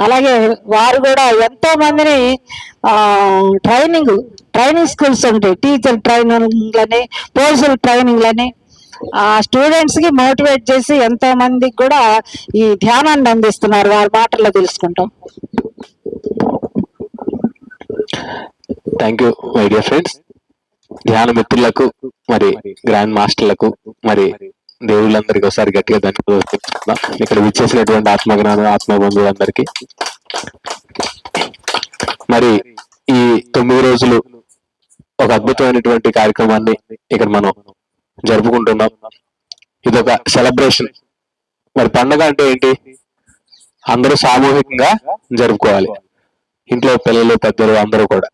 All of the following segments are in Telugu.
అలాగే వారు కూడా ఎంతో మందిని ట్రైనింగ్ స్కూల్స్ ఉంటాయి, టీచర్ ట్రైనింగ్లని, పోలీసుల ట్రైనింగ్లని స్టూడెంట్స్ కి మోటివేట్ చేసి ఎంతో మందికి కూడా ఈ ధ్యానాన్ని అందిస్తున్నారు. వారి మాటల్లో తెలుసుకుంటాం. Thank you my dear friends. ధ్యాన మిత్రులకు మరి గ్రాండ్ మాస్టర్లకు మరి దేవుళ్ళందరికీ ఒకసారి గట్టిగా ధన్యవాదాలు. ఇక్కడ విచ్చేసినటువంటి ఆత్మజ్ఞానం ఆత్మబంధువులందరికీ మరి ఈ 9 రోజులు ఒక అద్భుతమైనటువంటి కార్యక్రమాన్ని ఇక్కడ మనం జరుపుకుంటున్నాం. ఇదొక సెలబ్రేషన్. మరి పండుగ అంటే ఏంటి? అందరూ సామూహికంగా జరుపుకోవాలి. ఇంట్లో పిల్లలు పెద్దలు అందరూ కూడా.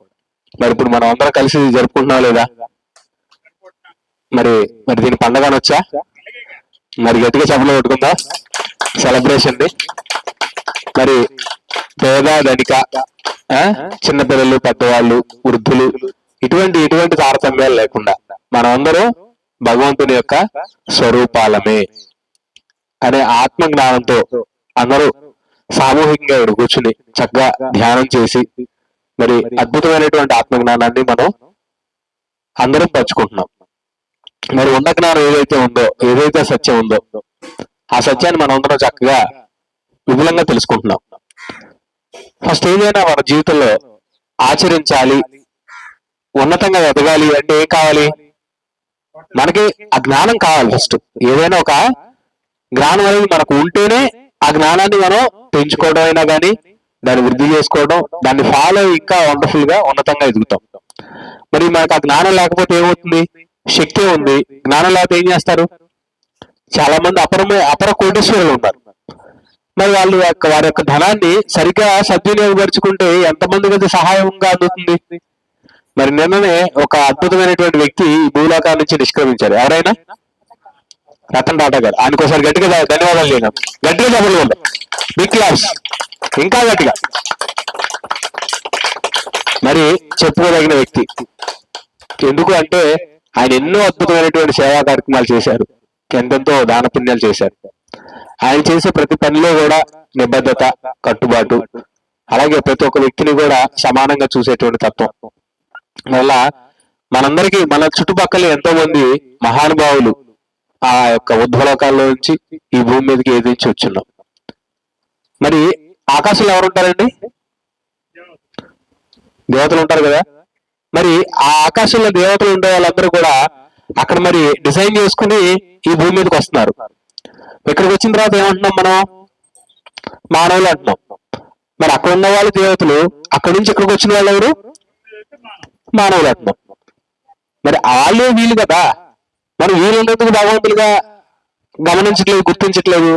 మరి ఇప్పుడు మనం అందరం కలిసి జరుపుకుంటున్నాం లేదా? మరి దీని పండుగ అనొచ్చా? మరి గట్టిగా చెప్పలు కొట్టుకుందా సెలబ్రేషన్ ని. మరి పేద ధనిక, చిన్నపిల్లలు పెద్దవాళ్ళు వృద్ధులు ఇటువంటి తారతమ్యాలు లేకుండా మనం అందరూ భగవంతుని యొక్క స్వరూపాలమే అనే ఆత్మ జ్ఞానంతో అందరూ సామూహికంగా ఇక్కడ కూర్చుని చక్కగా ధ్యానం చేసి మరి అద్భుతమైనటువంటి ఆత్మజ్ఞానాన్ని మనం అందరం పంచుకుంటున్నాం. మరి ఉన్న జ్ఞానం ఏదైతే ఉందో, ఏదైతే సత్యం ఉందో ఆ సత్యాన్ని మనం అందరం చక్కగా విపులంగా తెలుసుకుంటున్నాం. ఫస్ట్ ఏదైనా మన జీవితంలో ఆచరించాలి, ఉన్నతంగా ఎదగాలి అంటే ఏం కావాలి? మనకి ఆ జ్ఞానం కావాలి. ఫస్ట్ ఏదైనా ఒక జ్ఞానం అనేది మనకు ఉంటేనే ఆ జ్ఞానాన్ని మనం పెంచుకోవడం అయినా కానీ దాన్ని వృద్ధి చేసుకోవడం, దాన్ని ఫాలో ఇంకా వండర్ఫుల్ గా ఉన్నతంగా ఎదుగుతాం. మరి మనకు ఆ జ్ఞానం లేకపోతే ఏమవుతుంది? శక్తి ఉంది, జ్ఞానం లేకపోతే ఏం చేస్తారు? చాలా మంది అపర కోటేశ్వరులు ఉన్నారు. మరి వారి యొక్క ధనాన్ని సరిగ్గా సద్వినియోగపరుచుకుంటే ఎంతమందికి అది సహాయంగా అందుతుంది? మరి నిన్ననే ఒక అద్భుతమైనటువంటి వ్యక్తి ఈ భూలోకాల నుంచి నిష్క్రమించారు. ఎవరైనా? రతన్ టాటా గారు. ఆయనకోసారి గట్టిగా ధన్యవాదాలు చేయడం. గట్టిగా చెప్పలేదు, బిగ్ క్లాస్, ఇంకా గట్టిగా. మరి చెప్పుకోదగిన వ్యక్తి. ఎందుకు అంటే ఆయన ఎన్నో అద్భుతమైనటువంటి సేవా కార్యక్రమాలు చేశారు, ఎంతెంతో దాన పుణ్యాలు చేశారు. ఆయన చేసే ప్రతి పనిలో కూడా నిబద్ధత, కట్టుబాటు, అలాగే ప్రతి ఒక్క వ్యక్తిని కూడా సమానంగా చూసేటువంటి తత్వం వల్ల మనందరికీ మన చుట్టుపక్కల ఎంతో మంది మహానుభావులు ఆ యొక్క ఉద్భలోకాల్లో నుంచి ఈ భూమి మీదకి ఎదిరించి వచ్చున్నాం. మరి ఆకాశంలో ఎవరు ఉంటారండి? దేవతలు ఉంటారు కదా. మరి ఆ ఆకాశంలో దేవతలు ఉండే వాళ్ళందరూ కూడా అక్కడ మరి డిజైన్ చేసుకుని ఈ భూమి మీదకి వస్తున్నారు. ఇక్కడికి వచ్చిన తర్వాత ఏమంటున్నాం మనం? మానవులు అంటున్నాం. మరి అక్కడ ఉన్న వాళ్ళు దేవతలు, అక్కడి నుంచి ఇక్కడికి వచ్చిన వాళ్ళు ఎవరు? మానవులు అంటున్నాం. మరి వాళ్ళే వీళ్ళు కదా. మరి వీళ్ళందుకు భగవంతులుగా గమనించట్లేదు, గుర్తించట్లేదు.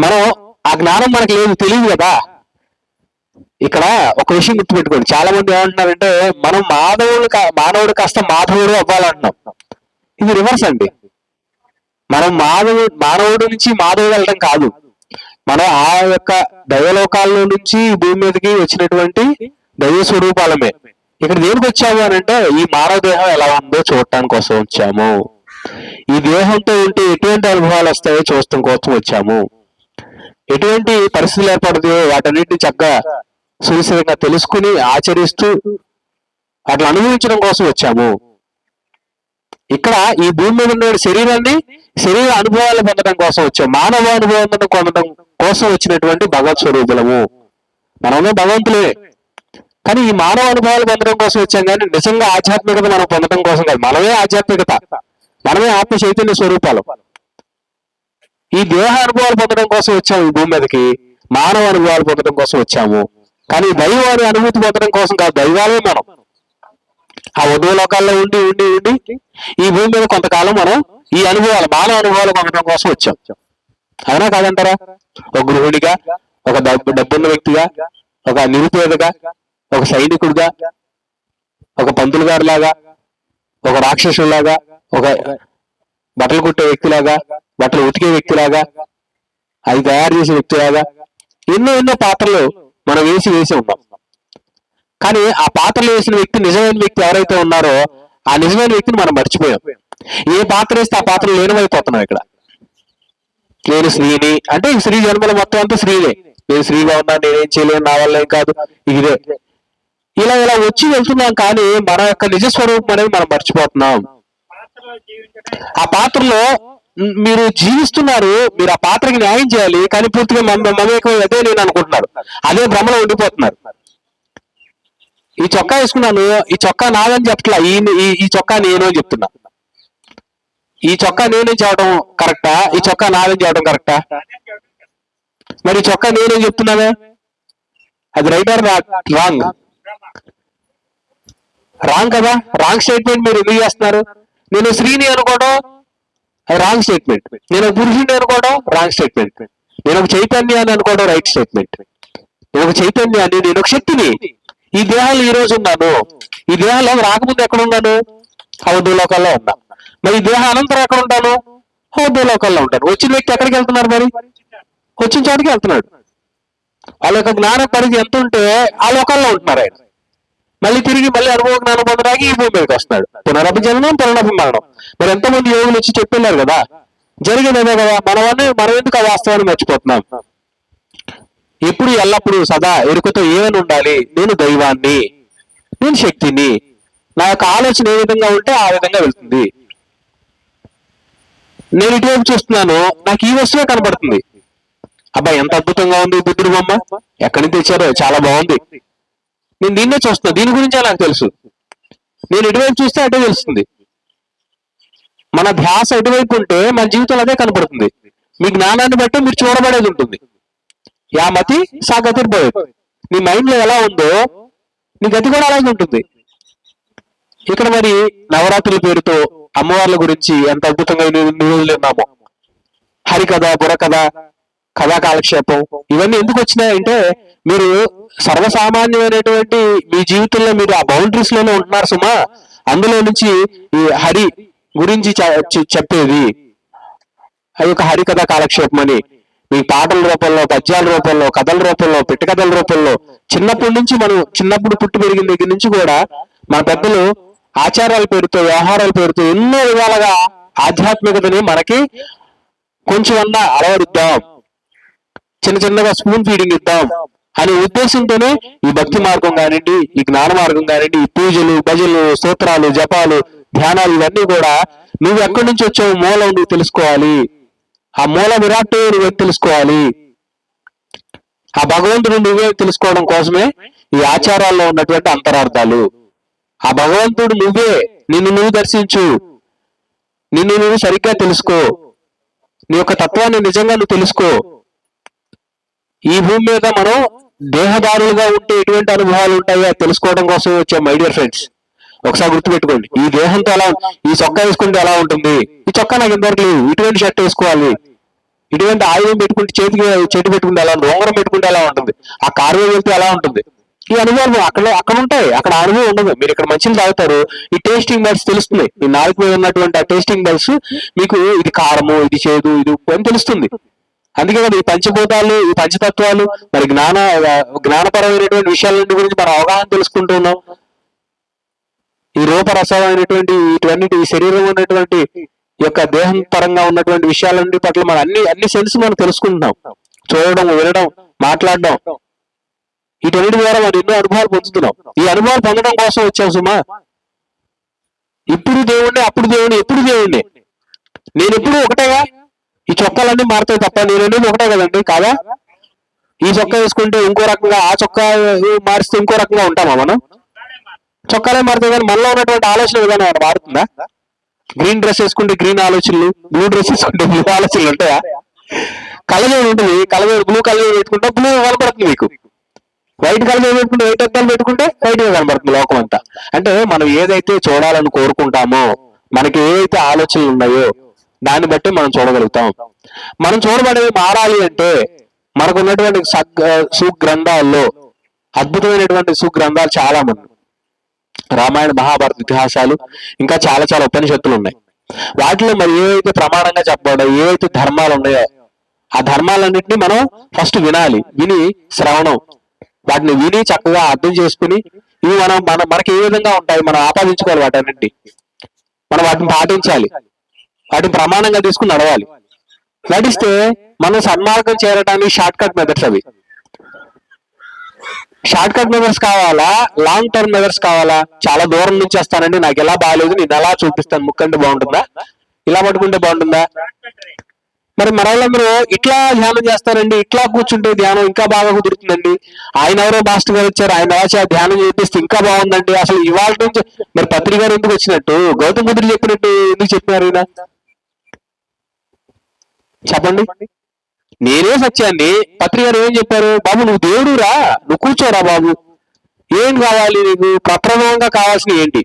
మనం ఆ జ్ఞానం మనకి లేదు, తెలియదు కదా. ఇక్కడ ఒక విషయం గుర్తుపెట్టుకోండి. చాలా మంది ఏమంటున్నారంటే మనం మానవుడు కాస్త మాధవుడు అవ్వాలంటున్నాం. ఇది రివర్స్ అండి. మనం మానవుడు నుంచి మాధవుడు వెళ్ళడం కాదు. మనం ఆ యొక్క దైవలోకాల్లో నుంచి భూమి మీదకి వచ్చినటువంటి దైవ స్వరూపాలమే. ఇక్కడ దేనికి వచ్చాము అని అంటే ఈ మానవ దేహం ఎలా ఉందో చూడటానికి కోసం వచ్చాము. ఈ దేహంతో ఉంటే ఎటువంటి అనుభవాలు వస్తాయో చూడటం కోసం వచ్చాము. ఎటువంటి పరిస్థితులు ఏర్పడతాయో వాటన్నిటిని చక్కగా సునిశ్చితంగా తెలుసుకుని ఆచరిస్తూ అట్లా అనుభవించడం కోసం వచ్చాము. ఇక్కడ ఈ భూమి మీద ఉన్న శరీర అనుభవాలు పొందడం కోసం వచ్చాము. మానవ అనుభవం పొందడం కోసం వచ్చినటువంటి భగవత్ స్వరూపులము. మనమే భగవంతులే, కానీ ఈ మానవ అనుభవాలు పొందడం కోసం వచ్చాం. కానీ నిజంగా ఆధ్యాత్మికత మనం పొందడం కోసం కాదు. మనమే ఆధ్యాత్మికత, మనమే ఆత్మ చైతన్య స్వరూపాలు. ఈ దేహ అనుభవాలు పొందడం కోసం వచ్చాము ఈ భూమి మీదకి, మానవ అనుభవాలు పొందడం కోసం వచ్చాము. కానీ దైవాన్ని అనుభూతి పొందడం కోసం కాదు. దైవాలే మనం. ఆ ఉదయ లోకాల్లో ఉండి ఉండి ఉండి ఈ భూమి మీద కొంతకాలం మనం ఈ అనుభవాలు, మానవ అనుభవాలు పొందడం కోసం వచ్చాం. అవునా కాదంటారా? ఒక గృహిణిగా, ఒక డబ్బున్న వ్యక్తిగా, ఒక నిరుపేదగా, ఒక సైనికుడిగా, ఒక పంతులు గారిలాగా, ఒక రాక్షసులాగా, ఒక బట్టలు కుట్టే వ్యక్తిలాగా, బట్టలు ఉతికే వ్యక్తిలాగా, అది తయారు చేసే వ్యక్తిలాగా ఎన్నో పాత్రలు మనం వేసి ఉన్నాం. కానీ ఆ పాత్రలు వేసిన వ్యక్తి, నిజమైన వ్యక్తి ఎవరైతే ఉన్నారో ఆ నిజమైన వ్యక్తిని మనం మర్చిపోయాం. ఏ పాత్ర వేస్తే ఆ పాత్రలు లీనమైపోతున్నాం. ఇక్కడ నేను స్త్రీని అంటే ఈ స్త్రీ జన్మల మొత్తం అంతా స్త్రీనే. నేను స్త్రీగా ఉన్నా, నేనేం చేయలేను, నా వల్ల ఏం కాదు, ఇదే ఇలా ఇలా వచ్చి వెళ్తున్నాం. కానీ మన యొక్క నిజస్వరూపం అనేది మనం మర్చిపోతున్నాం. ఆ పాత్రలో మీరు జీవిస్తున్నారు, మీరు ఆ పాత్రకి న్యాయం చేయాలి, కానీ పూర్తిగా మమేకం అదే నేను అనుకుంటున్నారు, అదే భ్రమలో ఉండిపోతున్నారు. ఈ చొక్కా వేసుకున్నాను, ఈ చొక్కా నాదని చెప్పట్లా, ఈ చొక్కా నేను అని చెప్తున్నా. ఈ చొక్కా నేనే చెప్పడం కరెక్టా, ఈ చొక్కా నాదని చెప్పడం కరెక్టా? మరి ఈ చొక్కా నేనే చెప్తున్నావే, అది రైట్ ఆర్ రాంగ్? రాంగ్ కదా. రాంగ్ స్టేట్మెంట్ మీరు ఎందుకు చేస్తున్నారు? నేను స్త్రీని అనుకోవడం రాంగ్ స్టేట్మెంట్, నేను ఒక పురుషుడిని అనుకోవడం రాంగ్ స్టేట్మెంట్, నేను ఒక చైతన్యాన్ని అనుకోవడం రైట్ స్టేట్మెంట్. నేను ఒక చైతన్యాన్ని, నేను ఒక శక్తిని. ఈ దేహాలు ఈ రోజు ఉన్నాను, ఈ దేహాలు రాకముందు ఎక్కడ ఉన్నాను? అవధూ లోకాల్లో ఉన్నా. మరి ఈ దేహ అనంతరం ఎక్కడ ఉంటాను? అవధూ లోకాల్లో ఉంటాను. వచ్చిన వ్యక్తి ఎక్కడికి వెళ్తున్నారు? మరి వచ్చిన చోటికి వెళ్తున్నాడు. వాళ్ళ యొక్క జ్ఞాన పరిధి ఎంత ఉంటే ఆ లోకాల్లో ఉంటున్నారు ఆయన. మళ్ళీ తిరిగి మళ్ళీ అనుభవ జ్ఞానం పొందడానికి ఈ భూమి మీదకి వస్తున్నాడు. పునరపి జననం, పునరపి మరణం. మరి ఎంతమంది యోగులు వచ్చి చెప్పిన్నారు కదా, జరిగేదేదో కదా. మనం ఎందుకు ఆ వాస్తవాన్ని మర్చిపోతున్నాం? ఎప్పుడు ఎల్లప్పుడు సదా ఎరుకతో ఏమని ఉండాలి? నేను దైవాన్ని, నేను శక్తిని. నా యొక్క ఆలోచన ఏ విధంగా ఉంటే ఆ విధంగా వెళ్తుంది. నేను ఇటువైపు చూస్తున్నాను, నాకు ఈ వస్తువే కనబడుతుంది. అబ్బాయి ఎంత అద్భుతంగా ఉంది బుద్ధుడి బొమ్మ, ఎక్కడి నుంచి తెచ్చారో, చాలా బాగుంది. నేను దీన్నే చూస్తున్నా, దీని గురించే నాకు తెలుసు. నేను ఎటువైపు చూస్తే అటే తెలుస్తుంది. మన ధ్యాస ఎటువైపు ఉంటే మన జీవితంలో అదే కనపడుతుంది. మీ జ్ఞానాన్ని బట్టి మీరు చూడబడేది ఉంటుంది. యామతి సా గతిర్భవతి. నీ మైండ్ లో ఎలా ఉందో నీ గతి కూడా అలాగే ఉంటుంది. ఇక్కడ మరి నవరాత్రుల పేరుతో అమ్మవార్ల గురించి ఎంత అద్భుతంగా నివేదిస్తున్నామో, హరికథ, బుర్రకథ, కథా కాలక్షేపం, ఇవన్నీ ఎందుకు వచ్చినాయంటే మీరు సర్వసామాన్యమైనటువంటి మీ జీవితంలో మీరు ఆ బౌండరీస్ లోనే ఉంటున్నారు సుమా. అందులో నుంచి ఈ హరి గురించి చెప్పేది అది ఒక హరికథ కాలక్షేపం అని మీ పాటల రూపంలో, పద్యాల రూపంలో, కథల రూపంలో, పిట్టకథల రూపంలో, చిన్నప్పటి నుంచి చిన్నప్పుడు పుట్టి పెరిగిన దగ్గర నుంచి కూడా మన పెద్దలు ఆచారాల పేరుతో, వ్యవహారాల పేరుతో ఎన్నో విధాలుగా ఆధ్యాత్మికతని మనకి కొంచెం అన్నా అలవరిద్దాం, చిన్న చిన్నగా స్పూన్ ఫీడింగ్ ఇద్దాం అనే ఉద్దేశంతోనే ఈ భక్తి మార్గం కానివ్వండి, ఈ జ్ఞాన మార్గం కానివ్వండి, ఈ పూజలు, భజనలు, స్తోత్రాలు, జపాలు, ధ్యానాలు, ఇవన్నీ కూడా నువ్వు ఎక్కడి నుంచి వచ్చావు, మూలం నువ్వు తెలుసుకోవాలి. ఆ మూల విరాట్ నువ్వే తెలుసుకోవాలి. ఆ భగవంతుడు నువ్వే తెలుసుకోవడం కోసమే ఈ ఆచారాల్లో ఉన్నటువంటి అంతరార్థాలు. ఆ భగవంతుడు నువ్వే, నిన్ను నువ్వు దర్శించు, నిన్ను నువ్వు సరిగ్గా తెలుసుకో, నీ యొక్క తత్వాన్ని నిజంగా నువ్వు తెలుసుకో. ఈ భూమి మీద మనం దేహదారులుగా ఉంటే ఎటువంటి అనుభవాలు ఉంటాయో తెలుసుకోవడం కోసం వచ్చే మై డియర్ ఫ్రెండ్స్, ఒకసారి గుర్తుపెట్టుకోండి. ఈ దేహంతో ఎలా, ఈ చొక్కా వేసుకుంటే ఎలా ఉంటుంది, ఈ చొక్కా నాకు ఇంతవరకు లేదు, ఇటువంటి షర్ట్ వేసుకోవాలి, ఇటువంటి ఆయుధం పెట్టుకుంటే చెట్టు పెట్టుకుంటే ఎలా ఉంటుంది, ఉంగరం పెట్టుకుంటే ఎలా ఉంటుంది, ఆ కారు వెళ్తే ఎలా ఉంటుంది, ఈ అనుభవాలు అక్కడ ఉంటాయి. అక్కడ అనుభవం ఉండదు. మీరు ఇక్కడ మంచిని తాగుతారు, ఈ టేస్టింగ్ బడ్స్ తెలుస్తుంది. ఈ నాలుగు మీద ఉన్నటువంటి ఆ టేస్టింగ్ బడ్స్ మీకు ఇది కారము, ఇది చేదు, ఇది ఉప్పు అని తెలుస్తుంది. అందుకే కదా ఈ పంచభూతాలు, ఈ పంచతత్వాలు, మరి జ్ఞానపరమైనటువంటి విషయాల గురించి మన అవగాహన తెలుసుకుంటూ ఉన్నాం. ఈ రూపరసమైనటువంటి ఇటువంటి ఈ శరీరం ఉన్నటువంటి యొక్క దేహం పరంగా ఉన్నటువంటి విషయాలన్నిటి పట్ల మనం అన్ని సెన్స్ మనం తెలుసుకుంటున్నాం. చూడడం, వినడం, మాట్లాడడం, వీటన్నిటి ద్వారా మనం ఎన్నో అనుభవాలు పొందుతున్నాం. ఈ అనుభవాలు పొందడం కోసం వచ్చాం సుమా. ఇప్పుడు దేవుణ్ణి, అప్పుడు దేవుణ్ణి, ఎప్పుడు దేవుణ్ణి. నేను ఎప్పుడు ఒకటేగా. ఈ చొక్కాలన్నీ మారుతాయి తప్ప నేను అనేది ఒకటే కదండి, కాదా? ఈ చొక్కా వేసుకుంటే ఇంకో రకంగా, ఆ చొక్కా మారిస్తే ఇంకో రకంగా ఉంటామా మనం? చొక్కాలే మారుతాయి కానీ మనలో ఉన్నటువంటి ఆలోచన విధానం ఏమైనా మారుతుందా? గ్రీన్ డ్రెస్ వేసుకుంటే గ్రీన్ ఆలోచనలు, బ్లూ డ్రెస్ వేసుకుంటే బ్లూ ఆలోచనలు ఉంటాయా? కళ్ళజోడు ఉంటుంది, కళ్ళజోడు బ్లూ కళ్ళజోడు పెట్టుకుంటే బ్లూ కనపడుతుంది మీకు. వైట్ కళ్ళజోడు పెట్టుకుంటే వైట్ అద్దాలు పెట్టుకుంటే వైట్ గా కనపడుతుంది లోకం అంతా. అంటే మనం ఏదైతే చూడాలని కోరుకుంటామో, మనకి ఏవైతే ఆలోచనలు ఉన్నాయో దాన్ని బట్టి మనం చూడగలుగుతాం. మనం చూడబడేవి మారాలి అంటే మనకు ఉన్నటువంటి సుగ్రంథాల్లో అద్భుతమైనటువంటి సుగ్రంథాలు చాలా మంది, రామాయణ, మహాభారత ఇతిహాసాలు, ఇంకా చాలా చాలా ఉపనిషత్తులు ఉన్నాయి. వాటిలో మరి ఏవైతే ప్రమాణంగా చెప్పబడ్డాయో, ఏవైతే ధర్మాలు ఉన్నాయో ఆ ధర్మాలన్నింటినీ మనం ఫస్ట్ వినాలి. విని శ్రవణం, వాటిని విని చక్కగా అర్థం చేసుకుని ఇవి మనకి ఏ విధంగా ఉంటాయి మనం ఆపాదించుకోవాలి. వాటన్నింటినీ మనం వాటిని పాటించాలి, వాటిని ప్రమాణంగా తీసుకుని నడవాలి. నడిస్తే మనం సన్మార్గం చేరడానికి షార్ట్ కట్ మెథడ్స్ అవి. షార్ట్ కట్ మెథడ్స్ కావాలా, లాంగ్ టర్మ్ మెథడ్స్ కావాలా? చాలా దూరం నుంచి వస్తానండి, నాకు ఎలా బాగాలేదు, నేను ఎలా చూపిస్తాను, ముక్కంటే బాగుంటుందా, ఇలా పట్టుకుంటే బాగుంటుందా? మరి వాళ్ళందరూ ఇట్లా ధ్యానం చేస్తారండి, ఇట్లా కూర్చుంటే ధ్యానం ఇంకా బాగా కుదురుతుందండి, ఆయన ఎవరో మాస్టర్ గారు వచ్చారు, ఆయన ఎలా ధ్యానం చేపిస్తే ఇంకా బాగుందండి, అసలు ఇవాళ నుంచి మరి పత్రి గారు ఎందుకు వచ్చినట్టు, గౌతమ బుద్ధుడు చెప్పినట్టు ఎందుకు చెప్పినారు ఈయన? చెప్పండి. నేనే సత్యాన్ని. పత్రి గారు ఏం చెప్పారు? బాబు నువ్వు దేవుడు రా, నువ్వు కూర్చోరా బాబు, ఏం కావాలి నీకు? ప్రప్రమంగా కావాల్సినవి ఏంటి?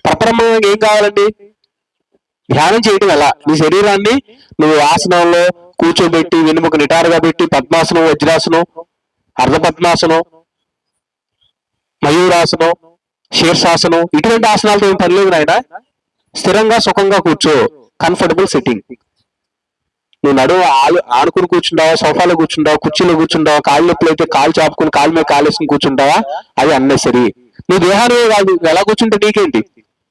ప్రప్రమంగా ఏం కావాలండి? ధ్యానం చేయటం ఎలా? నీ శరీరాన్ని నువ్వు ఆసనంలో కూర్చోబెట్టి, వెనుముక నిటారుగా పెట్టి, పద్మాసనం, వజ్రాసనం, అర్ధపద్మాసనం, మయూరాసనం, శీర్షాసనం, ఇటువంటి ఆసనాలతో ఏం పని లేదు నాయన. స్థిరంగా సుఖంగా కూర్చో, కంఫర్టబుల్ సిట్టింగ్. నువ్వు నడువు ఆనుకుని కూర్చుంటావా, సోఫాలో కూర్చుంటావా, కుర్చీలో కూర్చుంటావా, కాళ్ళు నొప్పులు అయితే కాలు చాపుకుని కాలు మీద కాలేసుకుని కూర్చుంటావా, అది అన్నెసరీ. నువ్వు దేహాన్ని కాదు, ఎలా కూర్చుంటే నీకేంటి?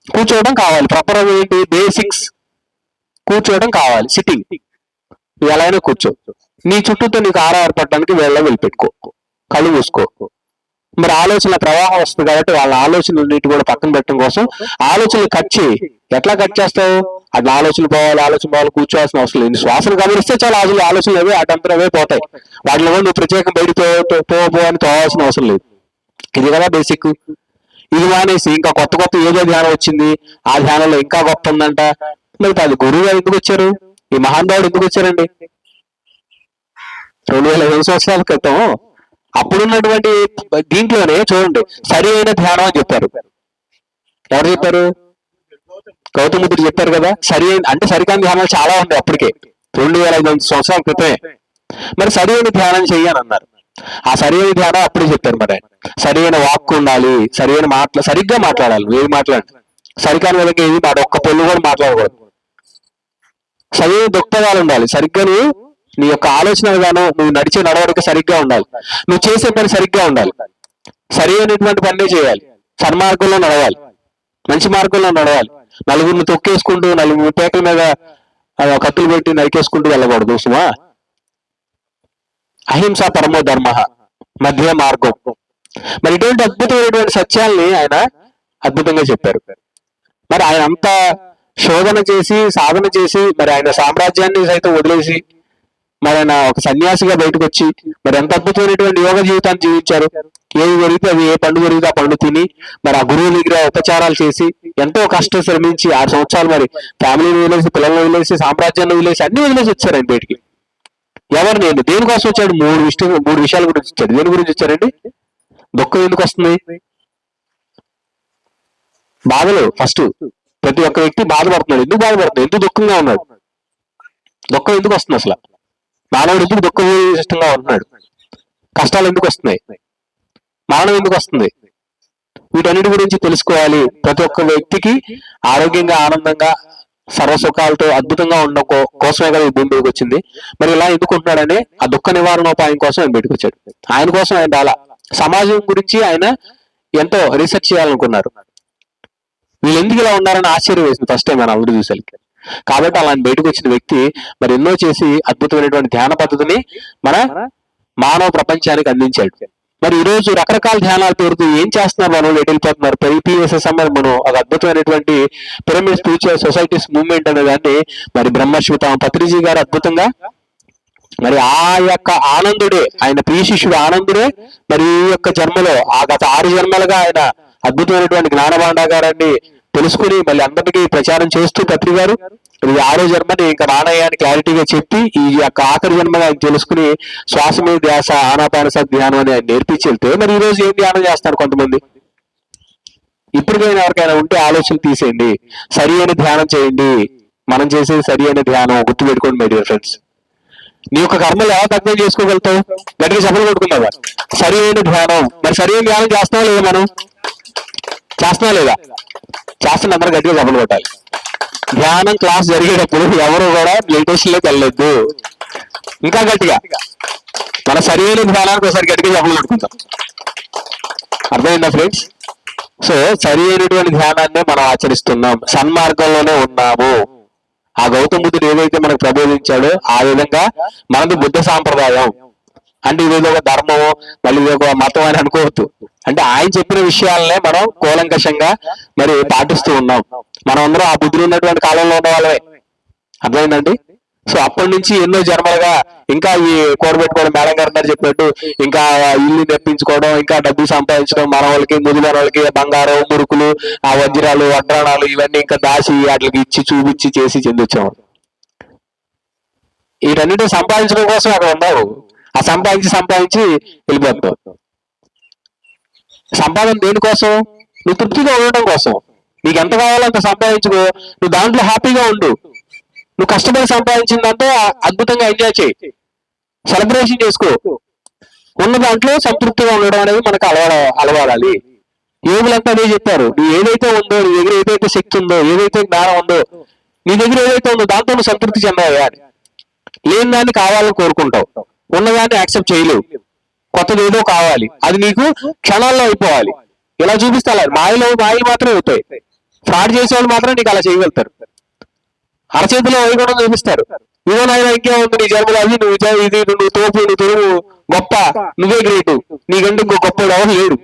కూర్చోవడం కావాలి. ప్రాపర్ ఏంటి? బేసిక్స్. కూర్చోవడం కావాలి, సిట్టింగ్. నువ్వు ఎలా అయినా కూర్చో. నీ చుట్టూతో నీకు ఆరారపడడానికి వెళ్ళిపెట్టుకో, కళ్ళు మూసుకో. మరి ఆలోచన ప్రవాహం వస్తుంది కాబట్టి వాళ్ళ ఆలోచనలన్నిటి కూడా పక్కన పెట్టడం కోసం ఆలోచనలు కట్ చేయి. ఎట్లా కట్ చేస్తావు? అది ఆలోచన పోవాలి, కూర్చోవాల్సిన అవసరం లేదు. శ్వాసను గమనిస్తే చాలా ఆలోచనలు అవే అటంతరం అవే పోతాయి. వాటిలో కూడా నువ్వు ప్రత్యేకం బయట అని తోవాల్సిన అవసరం లేదు. ఇది కదా బేసిక్. ఇది మానేసి ఇంకా కొత్త ఏదో ధ్యానం వచ్చింది, ఆ ధ్యానంలో ఇంకా గొప్ప ఉందంట. మరి అది గురువు గారు ఎందుకు వచ్చారు? ఈ మహానుభావుడు ఎందుకు వచ్చారండి? 2005 సంవత్సరాల క్రితం అప్పుడున్నటువంటి దీంట్లోనే చూడండి, సరి అయిన ధ్యానం అని చెప్పారు. ఎవరు చెప్పారు? గౌతమ బుద్ధుడు చెప్పారు కదా. సరి అయిన అంటే సరికాని ధ్యానాలు చాలా ఉన్నాయి అప్పటికే, 2005 సంవత్సరాల క్రితమే. మరి సరి అయిన ధ్యానం చెయ్యని అన్నారు. ఆ సరి అయిన ధ్యానం అప్పుడే చెప్పారు. మరి సరి అయిన వాక్కు ఉండాలి, సరి అయిన సరిగ్గా మాట్లాడాలి. ఏది మాట్లాడండి, సరికాని విధంగా ఏది మాట ఒక్క పొల్లు కూడా మాట్లాడకూడదు. సరి అయిన దృక్పథాలు ఉండాలి. సరిగ్గా నీ యొక్క ఆలోచన విధానం, నువ్వు నడిచే నడవడిక సరిగ్గా ఉండాలి, నువ్వు చేసే పని సరిగ్గా ఉండాలి, సరి అయినటువంటి పనే చేయాలి, సన్మార్గంలో నడవాలి, మంచి మార్గంలో నడవాలి. నలుగురిని తొక్కేసుకుంటూ, నలుగురు పేకల మీద కత్తులు పెట్టి నరికేసుకుంటూ వెళ్ళకూడదు. సుమా, అహింస పరమో ధర్మ, మధ్య మార్గం. మరి ఇటువంటి అద్భుతమైనటువంటి సత్యాల్ని ఆయన అద్భుతంగా చెప్పారు. మరి ఆయన అంతా శోధన చేసి, సాధన చేసి, మరి ఆయన సామ్రాజ్యాన్ని సైతం వదిలేసి, మరి ఆయన ఒక సన్యాసిగా బయటకు వచ్చి మరి ఎంత అద్భుతమైనటువంటి యోగ జీవితాన్ని జీవించారు. ఏది జరిగితే అది, ఏ పండు జరిగితే ఆ పండు తిని, మరి ఆ గురువు దగ్గర ఉపచారాలు చేసి, ఎంతో కష్టం శ్రమించి 6 సంవత్సరాలు మరి ఫ్యామిలీని వదిలేసి, పిల్లల్ని వదిలేసి, సామ్రాజ్యాన్ని వదిలేసి, అన్ని వదిలేసి వచ్చారు ఆయన బయటికి. ఎవరు? నేను దేనికోసం వచ్చాడు? 3 విషయాల గురించి వచ్చాడు. దేని గురించి వచ్చారండి? దుఃఖం ఎందుకు వస్తుంది? బాధలు. ఫస్ట్ ప్రతి ఒక్క వ్యక్తి బాధపడుతున్నాడు. ఎందుకు బాధపడుతున్నాడు? ఎందుకు దుఃఖంగా ఉన్నాడు? దుఃఖం ఎందుకు వస్తుంది? అసలు మానవుడు ఎందుకు దుఃఖంగా ఉంటున్నాడు? కష్టాలు ఎందుకు వస్తున్నాయి? మరణం ఎందుకు వస్తుంది? వీటన్నిటి గురించి తెలుసుకోవాలి. ప్రతి ఒక్క వ్యక్తికి ఆరోగ్యంగా, ఆనందంగా, సర్వసుఖాలతో అద్భుతంగా ఉండడం కోసమే కదా ఈ భూమి మీదకి వచ్చింది. మరి ఇలా ఎందుకుంటున్నాడని ఆ దుఃఖ నివారణోపాయం కోసం ఆయన బయటకు వచ్చాడు. ఆయన కోసం ఆయన అలా సమాజం గురించి ఆయన ఎంతో రీసెర్చ్ చేయాలనుకున్నారు. వీళ్ళు ఎందుకు ఇలా ఉన్నారని ఆశ్చర్యం వేసింది ఫస్ట్ టైం ఆయన అభివృద్ధి చూసాలకి. కాబట్టి అలా బయటకు వచ్చిన వ్యక్తి మరి ఎన్నో చేసి అద్భుతమైనటువంటి ధ్యాన పద్ధతిని మన మానవ ప్రపంచానికి అందించాడు. మరి ఈ రోజు రకరకాల ధ్యానాల పేరుతో ఏం చేస్తున్నారు? మనం వెళ్ళిపోతున్నారు. PSSM మనం ఒక అద్భుతమైనటువంటి పిరమిడ్ స్పిరిచువల్ సొసైటీస్ మూవ్మెంట్ అనే దాన్ని మరి బ్రహ్మర్షి పత్రిజీ గారు అద్భుతంగా, మరి ఆ యొక్క ఆనందుడే, ఆయన ప్రియ శిష్యుడు ఆనందుడే మరి ఈ యొక్క జన్మలో, ఆ గత 6 జన్మలుగా ఆయన అద్భుతమైనటువంటి జ్ఞానభాండాగారాన్ని తెలుసుకుని మళ్ళీ అందరికీ ప్రచారం చేస్తూ పత్రి గారు ఈ 6వ జన్మని ఇంకా నానయ్యాన్ని క్లారిటీగా చెప్పి, ఈ యొక్క ఆఖరి జన్మగా ఆయన తెలుసుకుని శ్వాస మీద ధ్యాస, ఆనాపానసతి ధ్యానం అని ఆయన నేర్పించి వెళ్తే, మరి ఈ రోజు ఏం ధ్యానం చేస్తారు కొంతమంది? ఇప్పటికైనా ఎవరికైనా ఉంటే ఆలోచన తీసేయండి, సరి అయిన ధ్యానం చేయండి. మనం చేసేది సరి అయిన ధ్యానం. గుర్తుపెట్టుకోండి మై డియర్ ఫ్రెండ్స్. నీ యొక్క కర్మలు ఎలా దగ్ధం చేసుకోగలుగుతావు? గట్టిగా చెప్పలు కొట్టుకున్నావా? సరి అయిన ధ్యానం. మరి సరి అయిన ధ్యానం చేస్తున్నావా లేదా? మనం చేస్తున్నా లేదా? చేస్తున్న అందరూ గట్టిగా చెప్పలు కొట్టాలి. ధ్యానం క్లాస్ జరిగేటప్పుడు ఎవరు కూడా మెడిటేషన్ లోకి వెళ్ళొద్దు. ఇంకా గట్టిగా మన సరి అయిన ధ్యానానికి ఒకసారి గట్టిగా చెప్పలు కొట్టుకుంటాం. అర్థమైందా ఫ్రెండ్స్? సో సరి అయినటువంటి ధ్యానాన్ని మనం ఆచరిస్తున్నాం, సన్మార్గంలోనే ఉన్నాము. ఆ గౌతమ బుద్ధుడు ఏదైతే మనకు ప్రబోధించాడో ఆ విధంగా మనది బుద్ధ సాంప్రదాయం. అంటే ఇదేదో ఒక ధర్మము, మళ్ళీ ఇది ఒక మతం అని అనుకోవద్దు. అంటే ఆయన చెప్పిన విషయాలనే మనం కూలంకషంగా మరి పాటిస్తూ ఉన్నాం. మనం అందరం ఆ బుద్ధుడు ఉన్నటువంటి కాలంలో ఉన్న వాళ్ళమే. అర్థమైందండి? సో అప్పటి నుంచి ఎన్నో జన్మలుగా ఇంకా ఈ కూడబెట్టుకోవడం, మేడం గారు అన్నారు చెప్పినట్టు, ఇంకా ఇల్లు తెప్పించుకోవడం, ఇంకా డబ్బులు సంపాదించడం, మన వాళ్ళకి ముదిలిన వాళ్ళకి బంగారం, మురుకులు, ఆ వజ్రాలు, వడ్రాణాలు ఇవన్నీ ఇంకా దాచి వాటికి ఇచ్చి చూపించి చేసి చెందొచ్చాము. వీటన్నిటి సంపాదించడం కోసం అక్కడ ఉన్నావు. ఆ సంపాదించి వెళ్ళిపోతావు. సంపాదన దేనికోసం? నువ్వు తృప్తిగా ఉండడం కోసం. నీకు ఎంత కావాలో అంత సంపాదించుకో, నువ్వు దాంట్లో హ్యాపీగా ఉండు. నువ్వు కష్టపడి సంపాదించిందంటే అద్భుతంగా ఎంజాయ్ చేయి, సెలబ్రేషన్ చేసుకో. ఉన్న దాంట్లో సంతృప్తిగా ఉండడం అనేది మనకు అలవాడాలి. యోగులంతా అదే చెప్పారు. నువ్వు ఏదైతే ఉందో, నీ దగ్గర ఏదైతే శక్తి ఉందో, ఏదైతే జ్ఞానం ఉందో, నీ దగ్గర ఏదైతే ఉందో దాంతో నువ్వు సంతృప్తి చెందాలి. లేని దాన్ని కావాలని కోరుకుంటావు, ఉన్నదాన్ని యాక్సెప్ట్ చేయలేవు. కొత్తది ఏదో కావాలి, అది నీకు క్షణాల్లో అయిపోవాలి. ఇలా చూపిస్తే అలా మాయలు మాత్రమే అవుతాయి. ఫ్రాడ్ చేసేవాళ్ళు మాత్రం నీకు అలా చేయగలుగుతారు. అరచేతిలో వైగుణం చూపిస్తారు. ఇదో నాయన ఇంకేముంది నీ జన్మలో, అది నువ్వు ఇది, నువ్వు తోపు, నువ్వు తెలుగు గొప్ప, నువ్వే గ్రేటు, నీకంటే ఇంకో గొప్పవాడు ఎవరు లేడు.